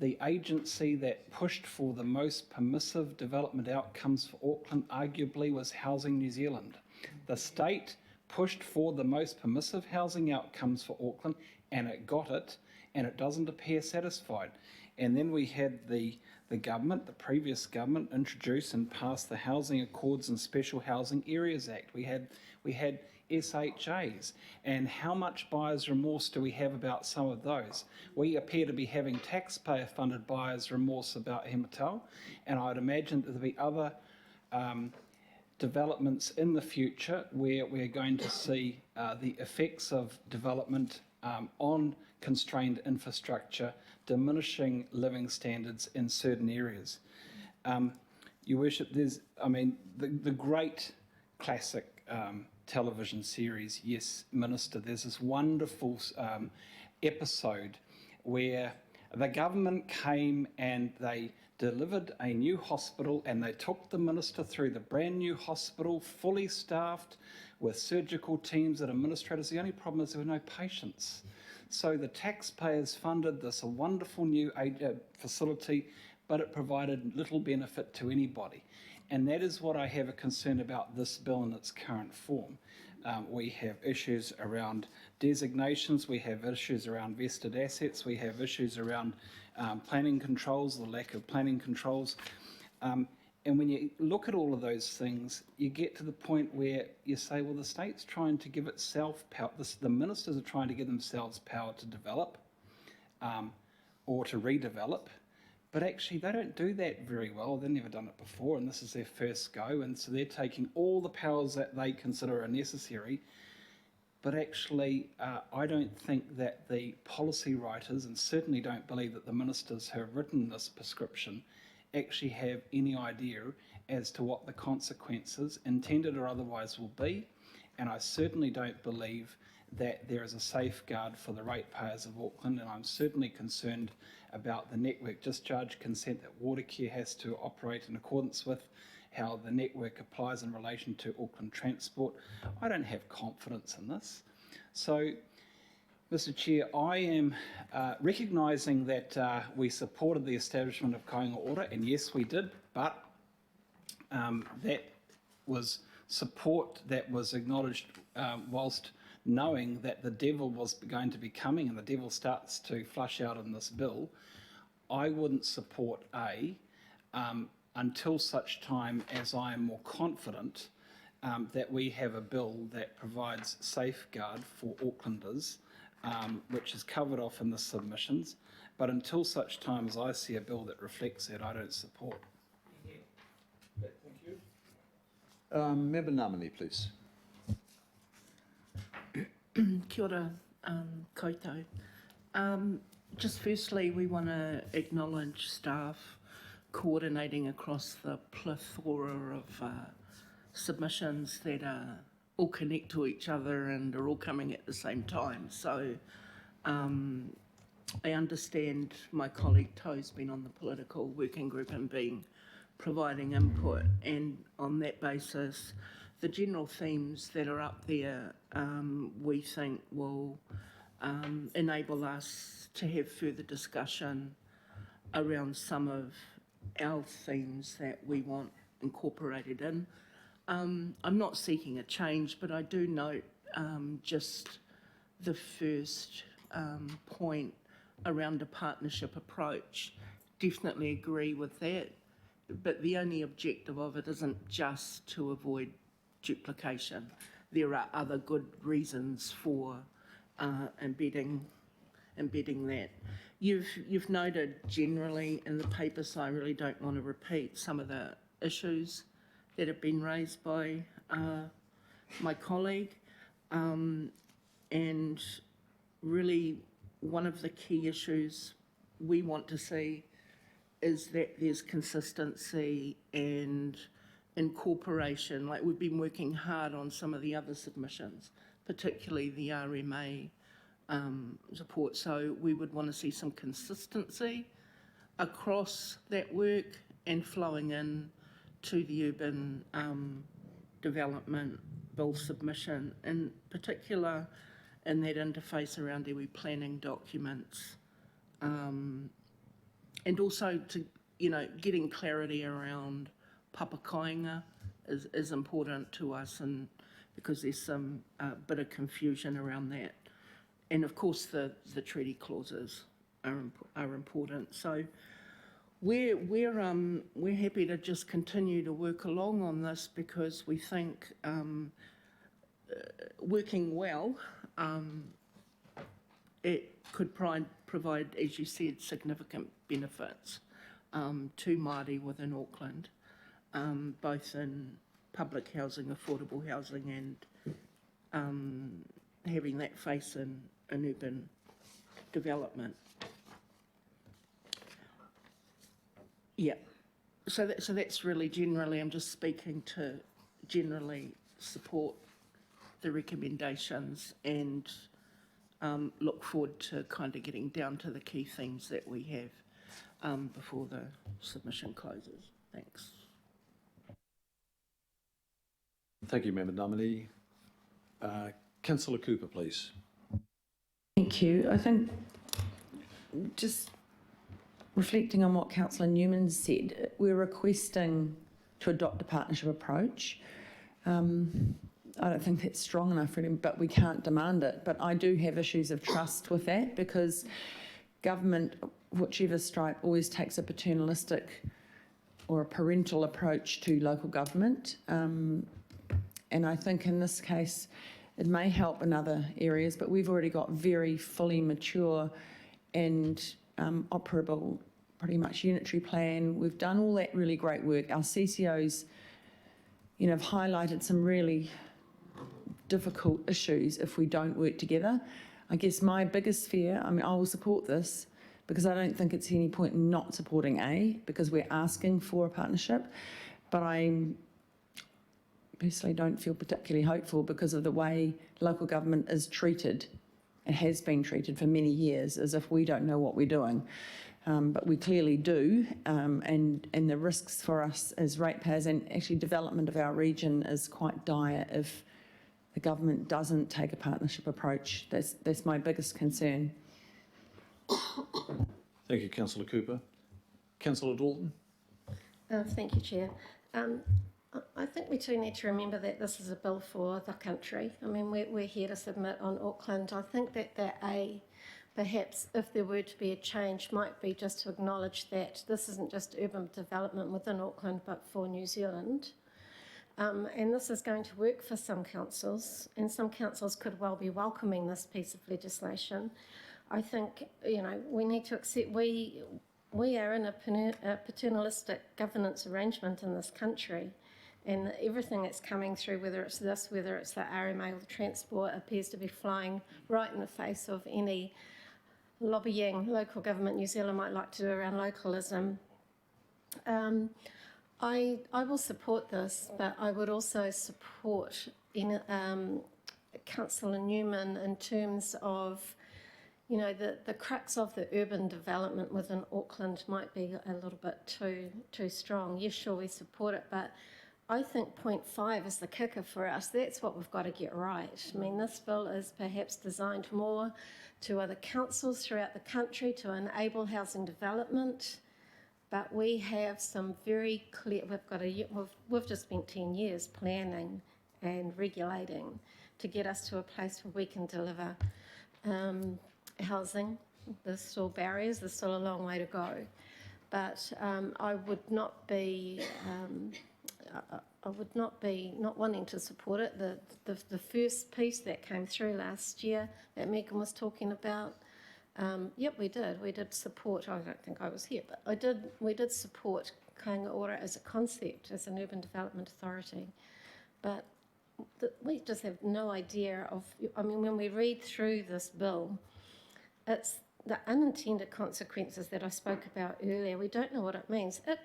the agency that pushed for the most permissive development outcomes for Auckland arguably was Housing New Zealand. The state pushed for the most permissive housing outcomes for Auckland and it got it, and it doesn't appear satisfied. And then we had the government, the previous government, introduce and pass the Housing Accords and Special Housing Areas Act. We had SHAs. And how much buyer's remorse do we have about some of those? We appear to be having taxpayer-funded buyer's remorse about Hematau, and I'd imagine that there'll be other developments in the future where we're going to see the effects of development on constrained infrastructure, diminishing living standards in certain areas. Your Worship, there's, the great classic television series, Yes, Minister, there's this wonderful episode where the government came and they delivered a new hospital and they took the minister through the brand new hospital, fully staffed with surgical teams and administrators. The only problem is there were no patients. So the taxpayers funded this wonderful new facility, but it provided little benefit to anybody. And that is what I have a concern about this bill in its current form. We have issues around designations, we have issues around vested assets, we have issues around planning controls, the lack of planning controls. And when you look at all of those things, you get to the point where you say, well, the state's trying to give itself power, the ministers are trying to give themselves power to develop or to redevelop, but actually they don't do that very well. They've never done it before, and this is their first go, and so they're taking all the powers that they consider are necessary. But actually, I don't think that the policy writers, and certainly don't believe that the ministers who have written this prescription, actually have any idea as to what the consequences, intended or otherwise, will be. And I certainly don't believe that there is a safeguard for the ratepayers of Auckland, and I'm certainly concerned about the network discharge consent that Watercare has to operate in accordance with, how the network applies in relation to Auckland Transport. I don't have confidence in this. So, Mr. Chair, I am recognising that we supported the establishment of Kāinga Ora, and yes, we did, but that was support that was acknowledged whilst knowing that the devil was going to be coming, and the devil starts to flush out in this bill. I wouldn't support A until such time as I am more confident that we have a bill that provides safeguard for Aucklanders, which is covered off in the submissions. But until such time as I see a bill that reflects that, I don't support. Thank you. Member Nominee, please. Kia ora, koutou. Just firstly, we want to acknowledge staff coordinating across the plethora of submissions that all connect to each other and are all coming at the same time. So I understand my colleague Toe's been on the political working group and providing input, and on that basis, the general themes that are up there we think will enable us to have further discussion around some of our themes that we want incorporated in. I'm not seeking a change, but I do note just the first point around a partnership approach. Definitely agree with that, but the only objective of it isn't just to avoid duplication. There are other good reasons for embedding that. You've noted generally in the paper, so I really don't want to repeat some of the issues that have been raised by my colleague, and really one of the key issues we want to see is that there's consistency and incorporation. Like, we've been working hard on some of the other submissions, particularly the RMA support, so we would want to see some consistency across that work and flowing in to the urban development bill submission, in particular in that interface around iwi planning documents, and also to, getting clarity around papakainga is important to us, and because there's some bit of confusion around that, and of course the treaty clauses are important. So we're happy to just continue to work along on this, because we think working well, it could provide, as you said, significant benefits to Māori within Auckland, both in public housing, affordable housing, and having that face in urban development. Yeah, so that's really generally, I'm just speaking to generally support the recommendations, and look forward to kind of getting down to the key themes that we have before the submission closes. Thanks. Thank you, Member Nominee. Councillor Cooper, please. Thank you. I think just reflecting on what Councillor Newman said, we're requesting to adopt a partnership approach. I don't think that's strong enough, really, but we can't demand it. But I do have issues of trust with that, because government, whichever stripe, always takes a paternalistic or a parental approach to local government. And I think in this case, it may help in other areas, but we've already got very fully mature and operable, pretty much unitary plan. We've done all that really great work. Our CCOs, have highlighted some really difficult issues if we don't work together. I guess my biggest fear, I will support this, because I don't think it's any point in not supporting A, because we're asking for a partnership, but I personally don't feel particularly hopeful because of the way local government is treated and has been treated for many years, as if we don't know what we're doing. But we clearly do, and the risks for us as ratepayers and actually development of our region is quite dire if the government doesn't take a partnership approach. That's my biggest concern. Thank you, Councillor Cooper. Councillor Dalton. Thank you, Chair. I think we too need to remember that this is a bill for the country. We're here to submit on Auckland. I think that perhaps if there were to be a change, might be just to acknowledge that this isn't just urban development within Auckland, but for New Zealand. And this is going to work for some councils, and some councils could well be welcoming this piece of legislation. I think, we need to accept we are in a paternalistic governance arrangement in this country, And everything that's coming through, whether it's this, whether it's the RMA or the transport, appears to be flying right in the face of any lobbying local government New Zealand might like to do around localism. I will support this, but I would also support Councillor Newman in terms of, you know, the crux of the urban development within Auckland might be a little bit too strong. Yes, sure, we support it, but I think 0.5 is the kicker for us. That's what we've got to get right. I mean, this bill is perhaps designed more to other councils throughout the country to enable housing development, but we have some very clear, we've just spent 10 years planning and regulating to get us to a place where we can deliver housing. There's still barriers, there's still a long way to go. But I would not be not wanting to support it. The first piece that came through last year that Megan was talking about, yep, we did support, I don't think I was here, but we did support Kāinga Ora as a concept, as an urban development authority. But we just have no idea of, I mean, when we read through this bill, it's the unintended consequences that I spoke about earlier. We don't know what it means. It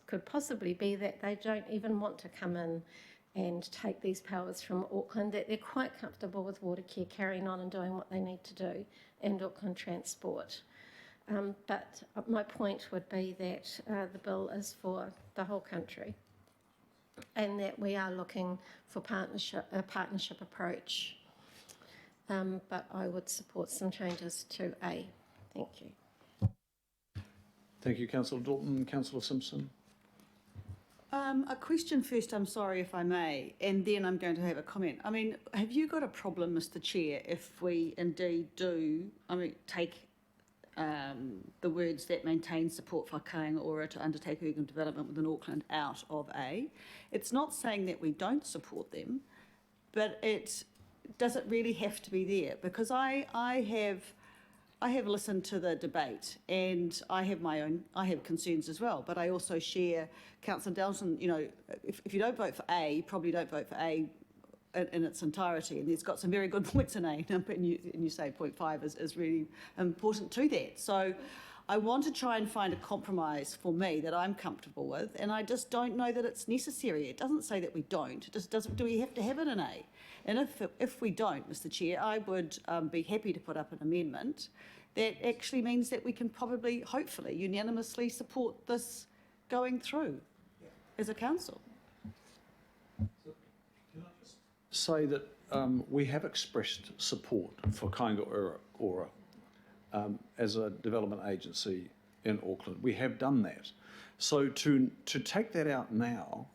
could possibly be that they don't even want to come in and take these powers from Auckland, that they're quite comfortable with Watercare carrying on and doing what they need to do, and Auckland Transport. But my point would be that the bill is for the whole country, and that we are looking for a partnership approach. But I would support some changes to A. Thank you. Thank you, Councillor Dalton. Councillor Simpson. A question first, I'm sorry if I may, and then I'm going to have a comment. I mean, have you got a problem, Mr. Chair, if we indeed do, take the words that maintain support for Kāinga Ora to undertake urban development within Auckland out of A? It's not saying that we don't support them, but does it really have to be there? Because I have listened to the debate, and I have concerns as well, but I also share Councillor Dalton, you know, if you don't vote for A, you probably don't vote for A in its entirety, and there's got some very good points in A, and you say 0.5 is really important to that. So I want to try and find a compromise for me that I'm comfortable with, and I just don't know that it's necessary. It doesn't say that we don't. It just doesn't. Do we have to have it in A? And if we don't, Mr. Chair, I would be happy to put up an amendment that actually means that we can probably, hopefully, unanimously support this going through as a council. Say that we have expressed support for Kāinga Ora as a development agency in Auckland. We have done that. So to take that out now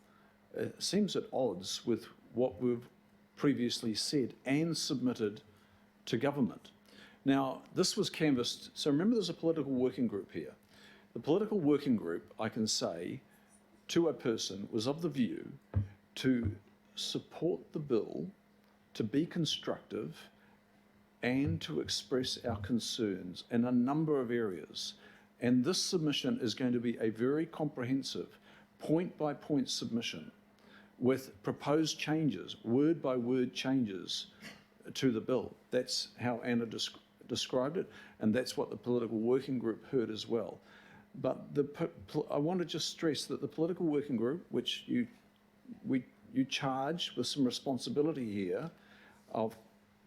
seems at odds with what we've previously said and submitted to government. Now, this was canvassed, so remember there's a political working group here. The political working group, I can say, to a person, was of the view to support the bill, to be constructive, and to express our concerns in a number of areas. And this submission is going to be a very comprehensive, point-by-point submission with proposed changes, word-by-word changes to the bill. That's how Anna described it, and that's what the political working group heard as well. But I want to just stress that the political working group, which you charge with some responsibility here, of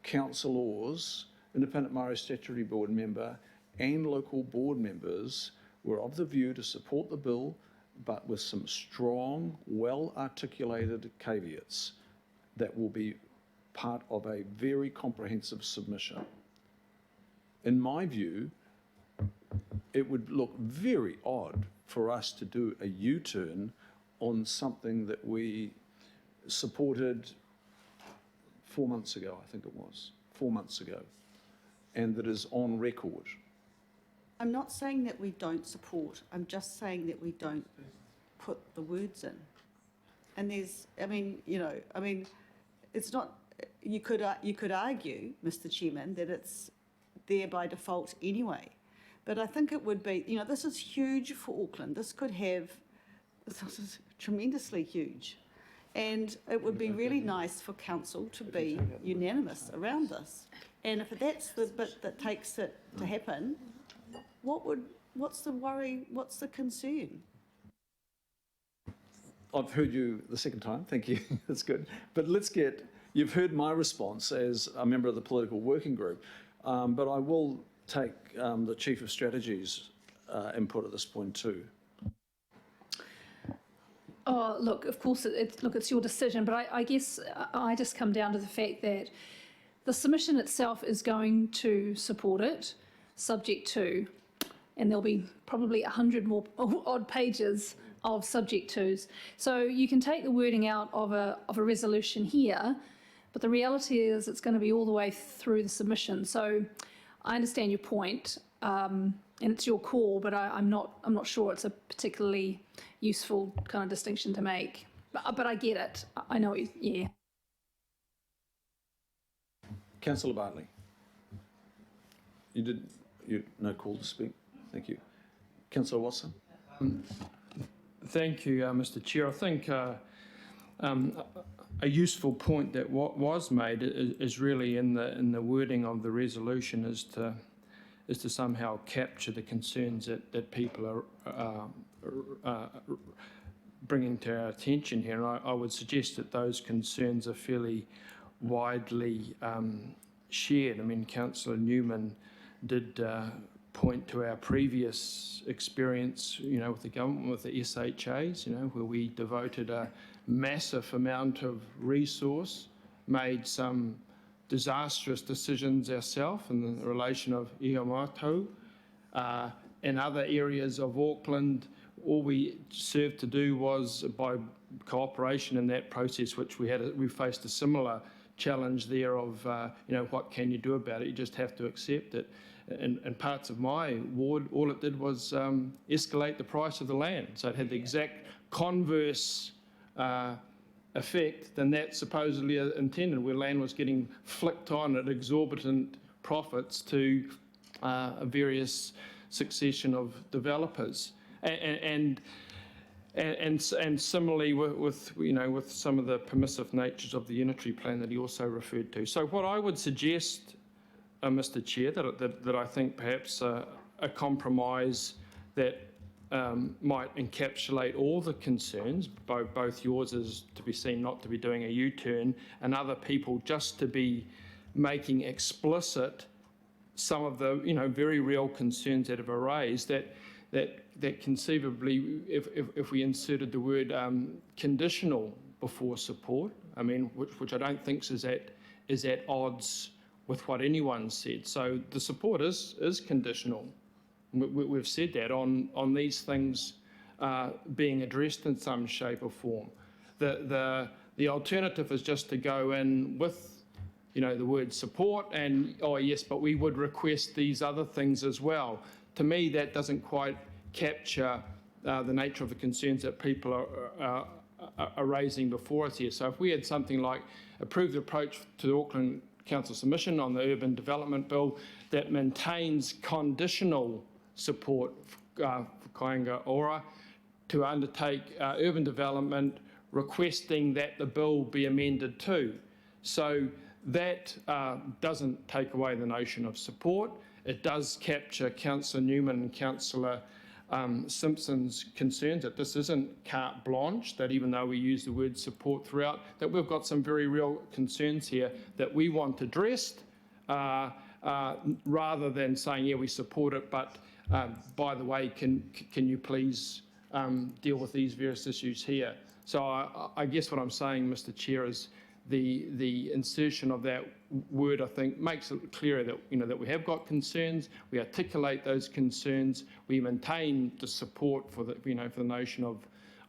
councillors, Independent Māori Statutory Board member, and local board members, were of the view to support the bill, but with some strong, well-articulated caveats that will be part of a very comprehensive submission. In my view, it would look very odd for us to do a U-turn on something that we supported 4 months ago, I think it was, 4 months ago, and that is on record. I'm not saying that we don't support, I'm just saying that we don't put the words in. And there's, it's not, you could argue, Mr. Chairman, that it's there by default anyway. But I think it would be, this is huge for Auckland. This is tremendously huge. And it would be really nice for council to be unanimous around this. And if that's the bit that takes it to happen, what's the worry, what's the concern? I've heard you the second time, thank you, that's good. But you've heard my response as a member of the political working group, but I will take the Chief of Strategy's input at this point too. Oh, look, of course, it's your decision, but I guess I just come down to the fact that the submission itself is going to support it, subject to, and there'll be probably 100 more odd pages of subject tos. So you can take the wording out of a resolution here, but the reality is it's going to be all the way through the submission. So I understand your point, and it's your call, but I'm not sure it's a particularly useful kind of distinction to make. But I get it. I know. Yeah. Councillor Bartley. You no call to speak. Thank you. Councillor Watson. Thank you, Mr. Chair. I think a useful point that was made is really in the wording of the resolution is to somehow capture the concerns that people are bringing to our attention here. And I would suggest that those concerns are fairly widely shared. I mean, Councillor Newman did point to our previous experience, with the government, with the SHAs, where we devoted a massive amount of resource, made some disastrous decisions ourselves in the relation of Iamato. In other areas of Auckland, all we served to do was, by cooperation in that process, which we faced a similar challenge there of, what can you do about it? You just have to accept it. In parts of my ward, all it did was escalate the price of the land. So it had the exact converse effect than that supposedly intended, where land was getting flicked on at exorbitant profits to a various succession of developers. And similarly with some of the permissive natures of the unitary plan that he also referred to. So what I would suggest, Mr. Chair, that I think perhaps a compromise that might encapsulate all the concerns, both yours is to be seen not to be doing a U-turn, and other people just to be making explicit some of the very real concerns that have raised, that conceivably, if we inserted the word conditional before support, I mean, which I don't think is at odds with what anyone said. So the support is conditional. We've said that on these things being addressed in some shape or form. The alternative is just to go in with the word support and, oh yes, but we would request these other things as well. To me, that doesn't quite capture the nature of the concerns that people are raising before us here. So if we had something like approve the approach to the Auckland Council submission on the Urban Development Bill that maintains conditional support for Kāinga Ora to undertake urban development, requesting that the bill be amended too. So that doesn't take away the notion of support. It does capture Councillor Newman and Councillor Simpson's concerns that this isn't carte blanche, that even though we use the word support throughout, that we've got some very real concerns here that we want addressed, rather than saying, yeah, we support it, but by the way, can you please deal with these various issues here? So I guess what I'm saying, Mr. Chair, is the insertion of that word, I think, makes it clearer that that we have got concerns. We articulate those concerns. We maintain the support for the for the notion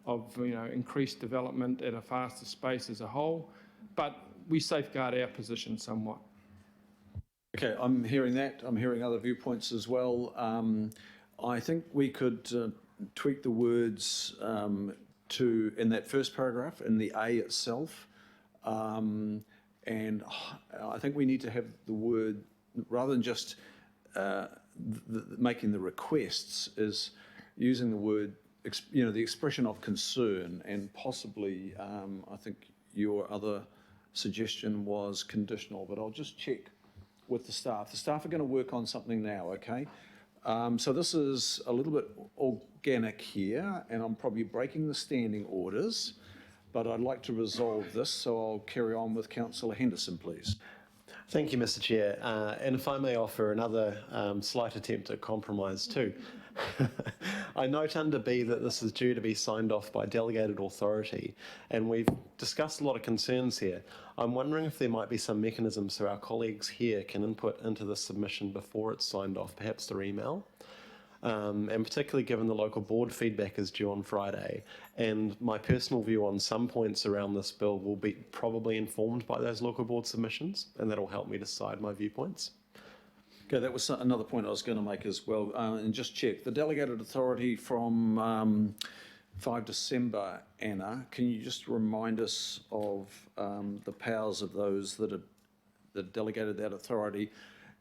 of increased development at a faster space as a whole, but we safeguard our position somewhat. Okay, I'm hearing that. I'm hearing other viewpoints as well. I think we could tweak the words in that first paragraph, in the A itself. And I think we need to have the word, rather than just making the requests, is using the word the expression of concern, and possibly, I think your other suggestion was conditional, but I'll just check with the staff. The staff are going to work on something now, okay? So this is a little bit organic here, and I'm probably breaking the standing orders, but I'd like to resolve this, so I'll carry on with Councillor Henderson, please. Thank you, Mr. Chair. And if I may offer another slight attempt at compromise too. I note under B that this is due to be signed off by delegated authority, and we've discussed a lot of concerns here. I'm wondering if there might be some mechanism so our colleagues here can input into the submission before it's signed off, perhaps through email. And particularly given the local board feedback is due on Friday, and my personal view on some points around this bill will be probably informed by those local board submissions, and that'll help me decide my viewpoints. Okay, that was another point I was going to make as well, and just check. The delegated authority from 5 December, Anna, can you just remind us of the powers of those that delegated that authority?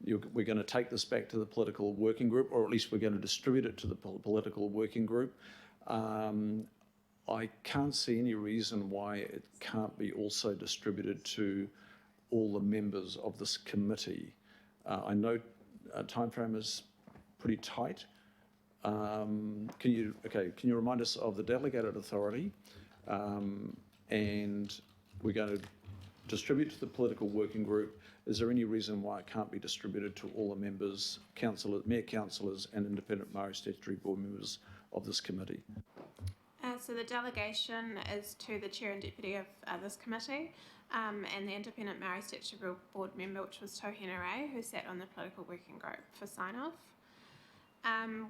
We're going to take this back to the political working group, or at least we're going to distribute it to the political working group. I can't see any reason why it can't be also distributed to all the members of this committee. I know time frame is pretty tight. Can you remind us of the delegated authority, and we're going to distribute to the political working group. Is there any reason why it can't be distributed to all the members, mayor councillors and independent Maori statutory board members of this committee? So the delegation is to the chair and deputy of this committee, and the independent Maori statutory board member, which was Tohina Ray, who sat on the political working group for sign-off.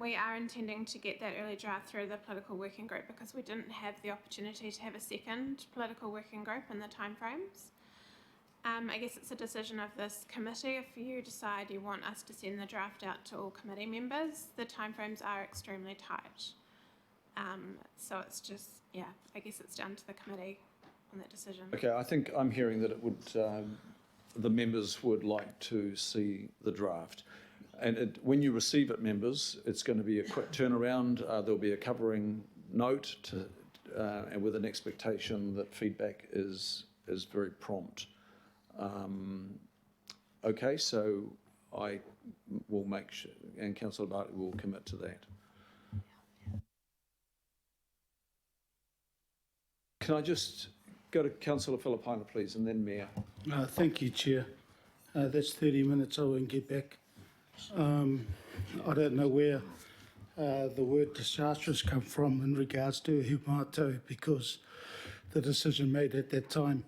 We are intending to get that early draft through the political working group because we didn't have the opportunity to have a second political working group in the timeframes. I guess it's a decision of this committee. If you decide you want us to send the draft out to all committee members, the timeframes are extremely tight. So it's just, I guess it's down to the committee on that decision. Okay, I think I'm hearing that it would, the members would like to see the draft. And when you receive it, members, it's going to be a quick turnaround. There'll be a covering note and with an expectation that feedback is very prompt. Okay, so I will make sure, and Councillor Bartley will commit to that. Can I just go to Councillor Filipina, please, and then Mayor? Thank you, Chair. That's 30 minutes. I won't get back. I don't know where the word disastrous come from in regards to Humato, because the decision made at that time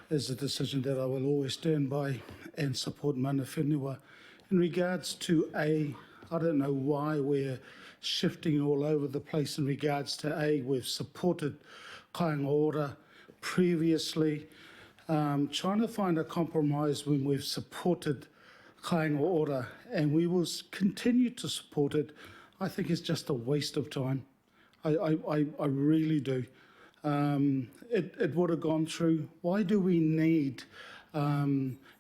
is a decision that I will always stand by and support mana whenua. In regards to I don't know why we're shifting all over the place in regards to we've supported kāinga ora previously. Trying to find a compromise when we've supported kāinga ora and we will continue to support it, I think it's just a waste of time. I really do. It would have gone through. Why do we need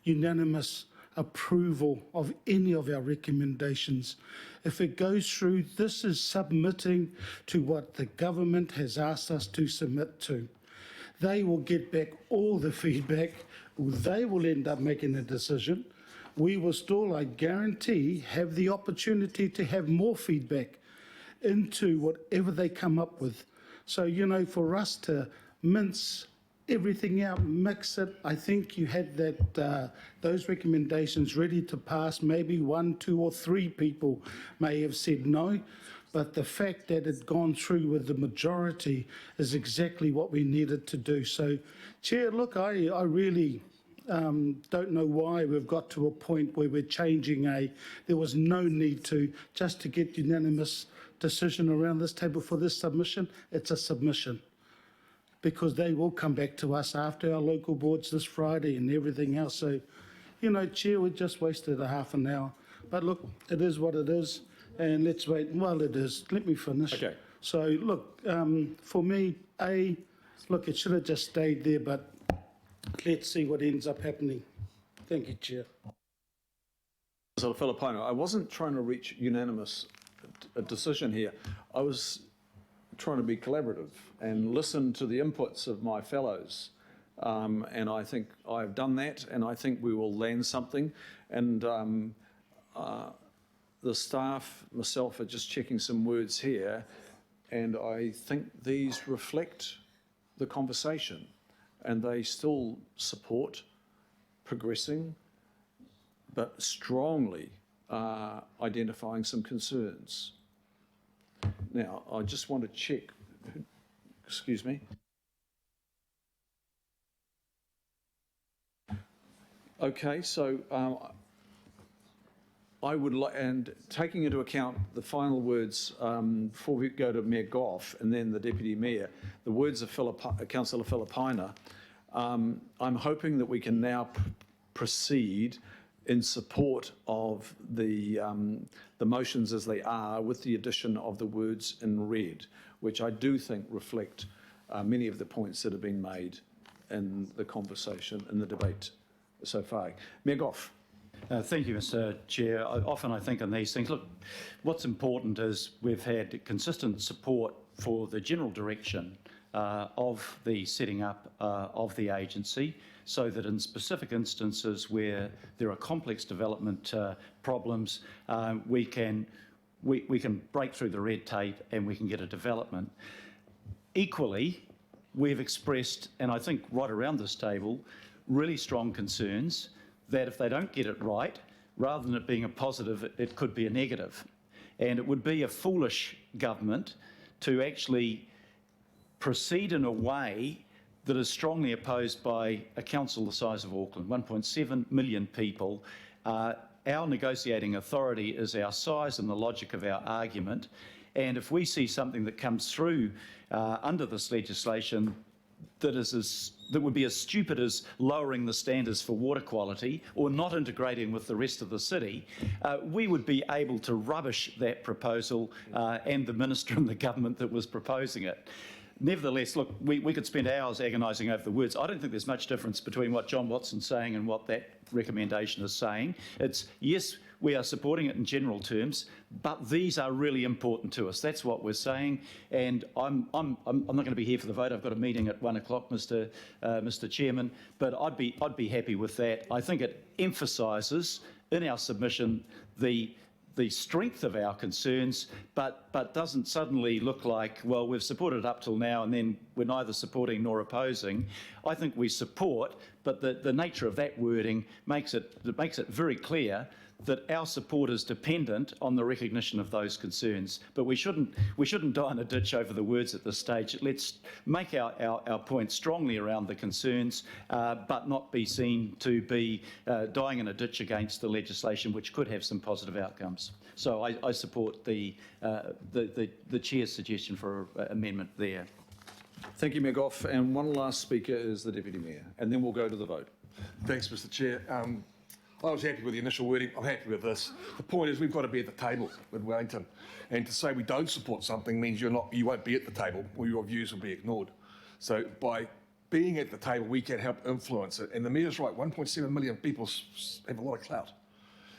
unanimous approval of any of our recommendations? If it goes through, this is submitting to what the government has asked us to submit to. They will get back all the feedback. They will end up making a decision. We will still, I guarantee, have the opportunity to have more feedback into whatever they come up with. So, for us to mince everything out, mix it, I think you had that those recommendations ready to pass. Maybe 1, 2 or 3 people may have said no, but the fact that it's gone through with the majority is exactly what we needed to do. So, Chair, look, I really don't know why we've got to a point where we're changing there was no need to, just to get unanimous decision around this table for this submission. It's a submission because they will come back to us after our local boards this Friday and everything else. So, Chair, we just wasted a half an hour. But look, it is what it is, and let's wait. Well, it is. Let me finish. Okay. So, look, for me, look, it should have just stayed there, but let's see what ends up happening. Thank you, Chair. So, Filipino, I wasn't trying to reach unanimous decision here. I was trying to be collaborative and listen to the inputs of my fellows. And I think I've done that, and I think we will land something. And the staff, myself, are just checking some words here, and I think these reflect the conversation, and they still support progressing, but strongly identifying some concerns. Now, I just want to check, excuse me. Okay, so I would like, and taking into account the final words before we go to Mayor Goff and then the Deputy Mayor, the words of Councillor Filipina, I'm hoping that we can now proceed in support of the motions as they are, with the addition of the words in red, which I do think reflect many of the points that have been made in the conversation, in the debate so far. Mayor Goff. Thank you, Mr. Chair. Often I think in these things, look, what's important is we've had consistent support for the general direction of the setting up of the agency, so that in specific instances where there are complex development problems, we can break through the red tape and we can get a development. Equally, we've expressed, and I think right around this table, really strong concerns that if they don't get it right, rather than it being a positive, it could be a negative. And it would be a foolish government to actually proceed in a way that is strongly opposed by a council the size of Auckland, 1.7 million people. Our negotiating authority is our size and the logic of our argument. And if we see something that comes through under this legislation that would be as stupid as lowering the standards for water quality or not integrating with the rest of the city, we would be able to rubbish that proposal and the minister and the government that was proposing it. Nevertheless, look, we could spend hours agonising over the words. I don't think there's much difference between what John Watson's saying and what that recommendation is saying. It's, yes, we are supporting it in general terms, but these are really important to us. That's what we're saying, and I'm not going to be here for the vote. I've got a meeting at 1 o'clock, Mr. Chairman, but I'd be happy with that. I think it emphasises in our submission the strength of our concerns, but doesn't suddenly look like, well, we've supported it up till now and then we're neither supporting nor opposing. I think we support, but the nature of that wording makes it very clear that our support is dependent on the recognition of those concerns. But we shouldn't die in a ditch over the words at this stage. Let's make our point strongly around the concerns, but not be seen to be dying in a ditch against the legislation, which could have some positive outcomes. So I support the Chair's suggestion for amendment there. Thank you, Mayor Goff. And one last speaker is the Deputy Mayor, and then we'll go to the vote. Thanks, Mr. Chair. I was happy with the initial wording. I'm happy with this. The point is we've got to be at the table with Wellington, and to say we don't support something means you won't be at the table, or your views will be ignored. So by being at the table, we can help influence it. And the Mayor's right, 1.7 million people have a lot of clout,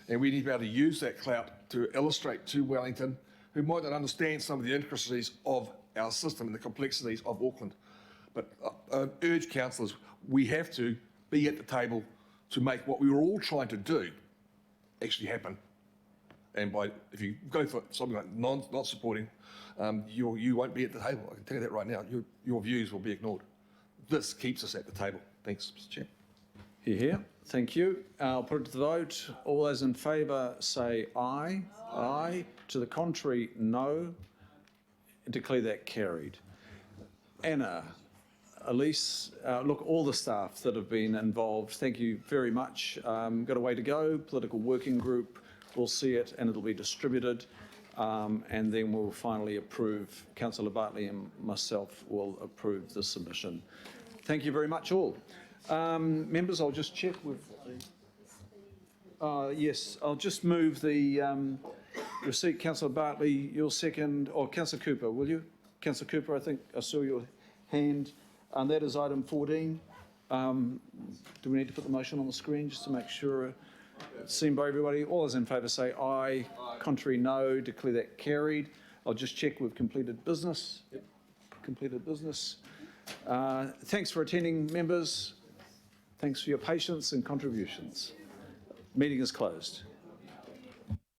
and we need to be able to use that clout to illustrate to Wellington, who might not understand some of the intricacies of our system and the complexities of Auckland. But I urge councillors, we have to be at the table to make what we were all trying to do actually happen. And if you go for something like not supporting, you won't be at the table. I can tell you that right now. Your views will be ignored. This keeps us at the table. Thanks, Mr. Chair. Hear, hear. Thank you. I'll put it to the vote. All those in favour say aye. Aye. To the contrary, no. Declare that carried. Anna, Elise, look, all the staff that have been involved, thank you very much. Got a way to go. Political working group will see it and it'll be distributed, and then we'll finally approve. Councillor Bartley and myself will approve the submission. Thank you very much all. Members, I'll just check with yes, I'll just move the receipt. Councillor Bartley, you'll second, or Councillor Cooper, will you? Councillor Cooper, I think I saw your hand. And that is item 14. Do we need to put the motion on the screen just to make sure it's seen by everybody? All those in favour say aye. Contrary, no. Declare that carried. I'll just check we've completed business. Yep. Completed business. Thanks for attending, members. Thanks for your patience and contributions. Meeting is closed.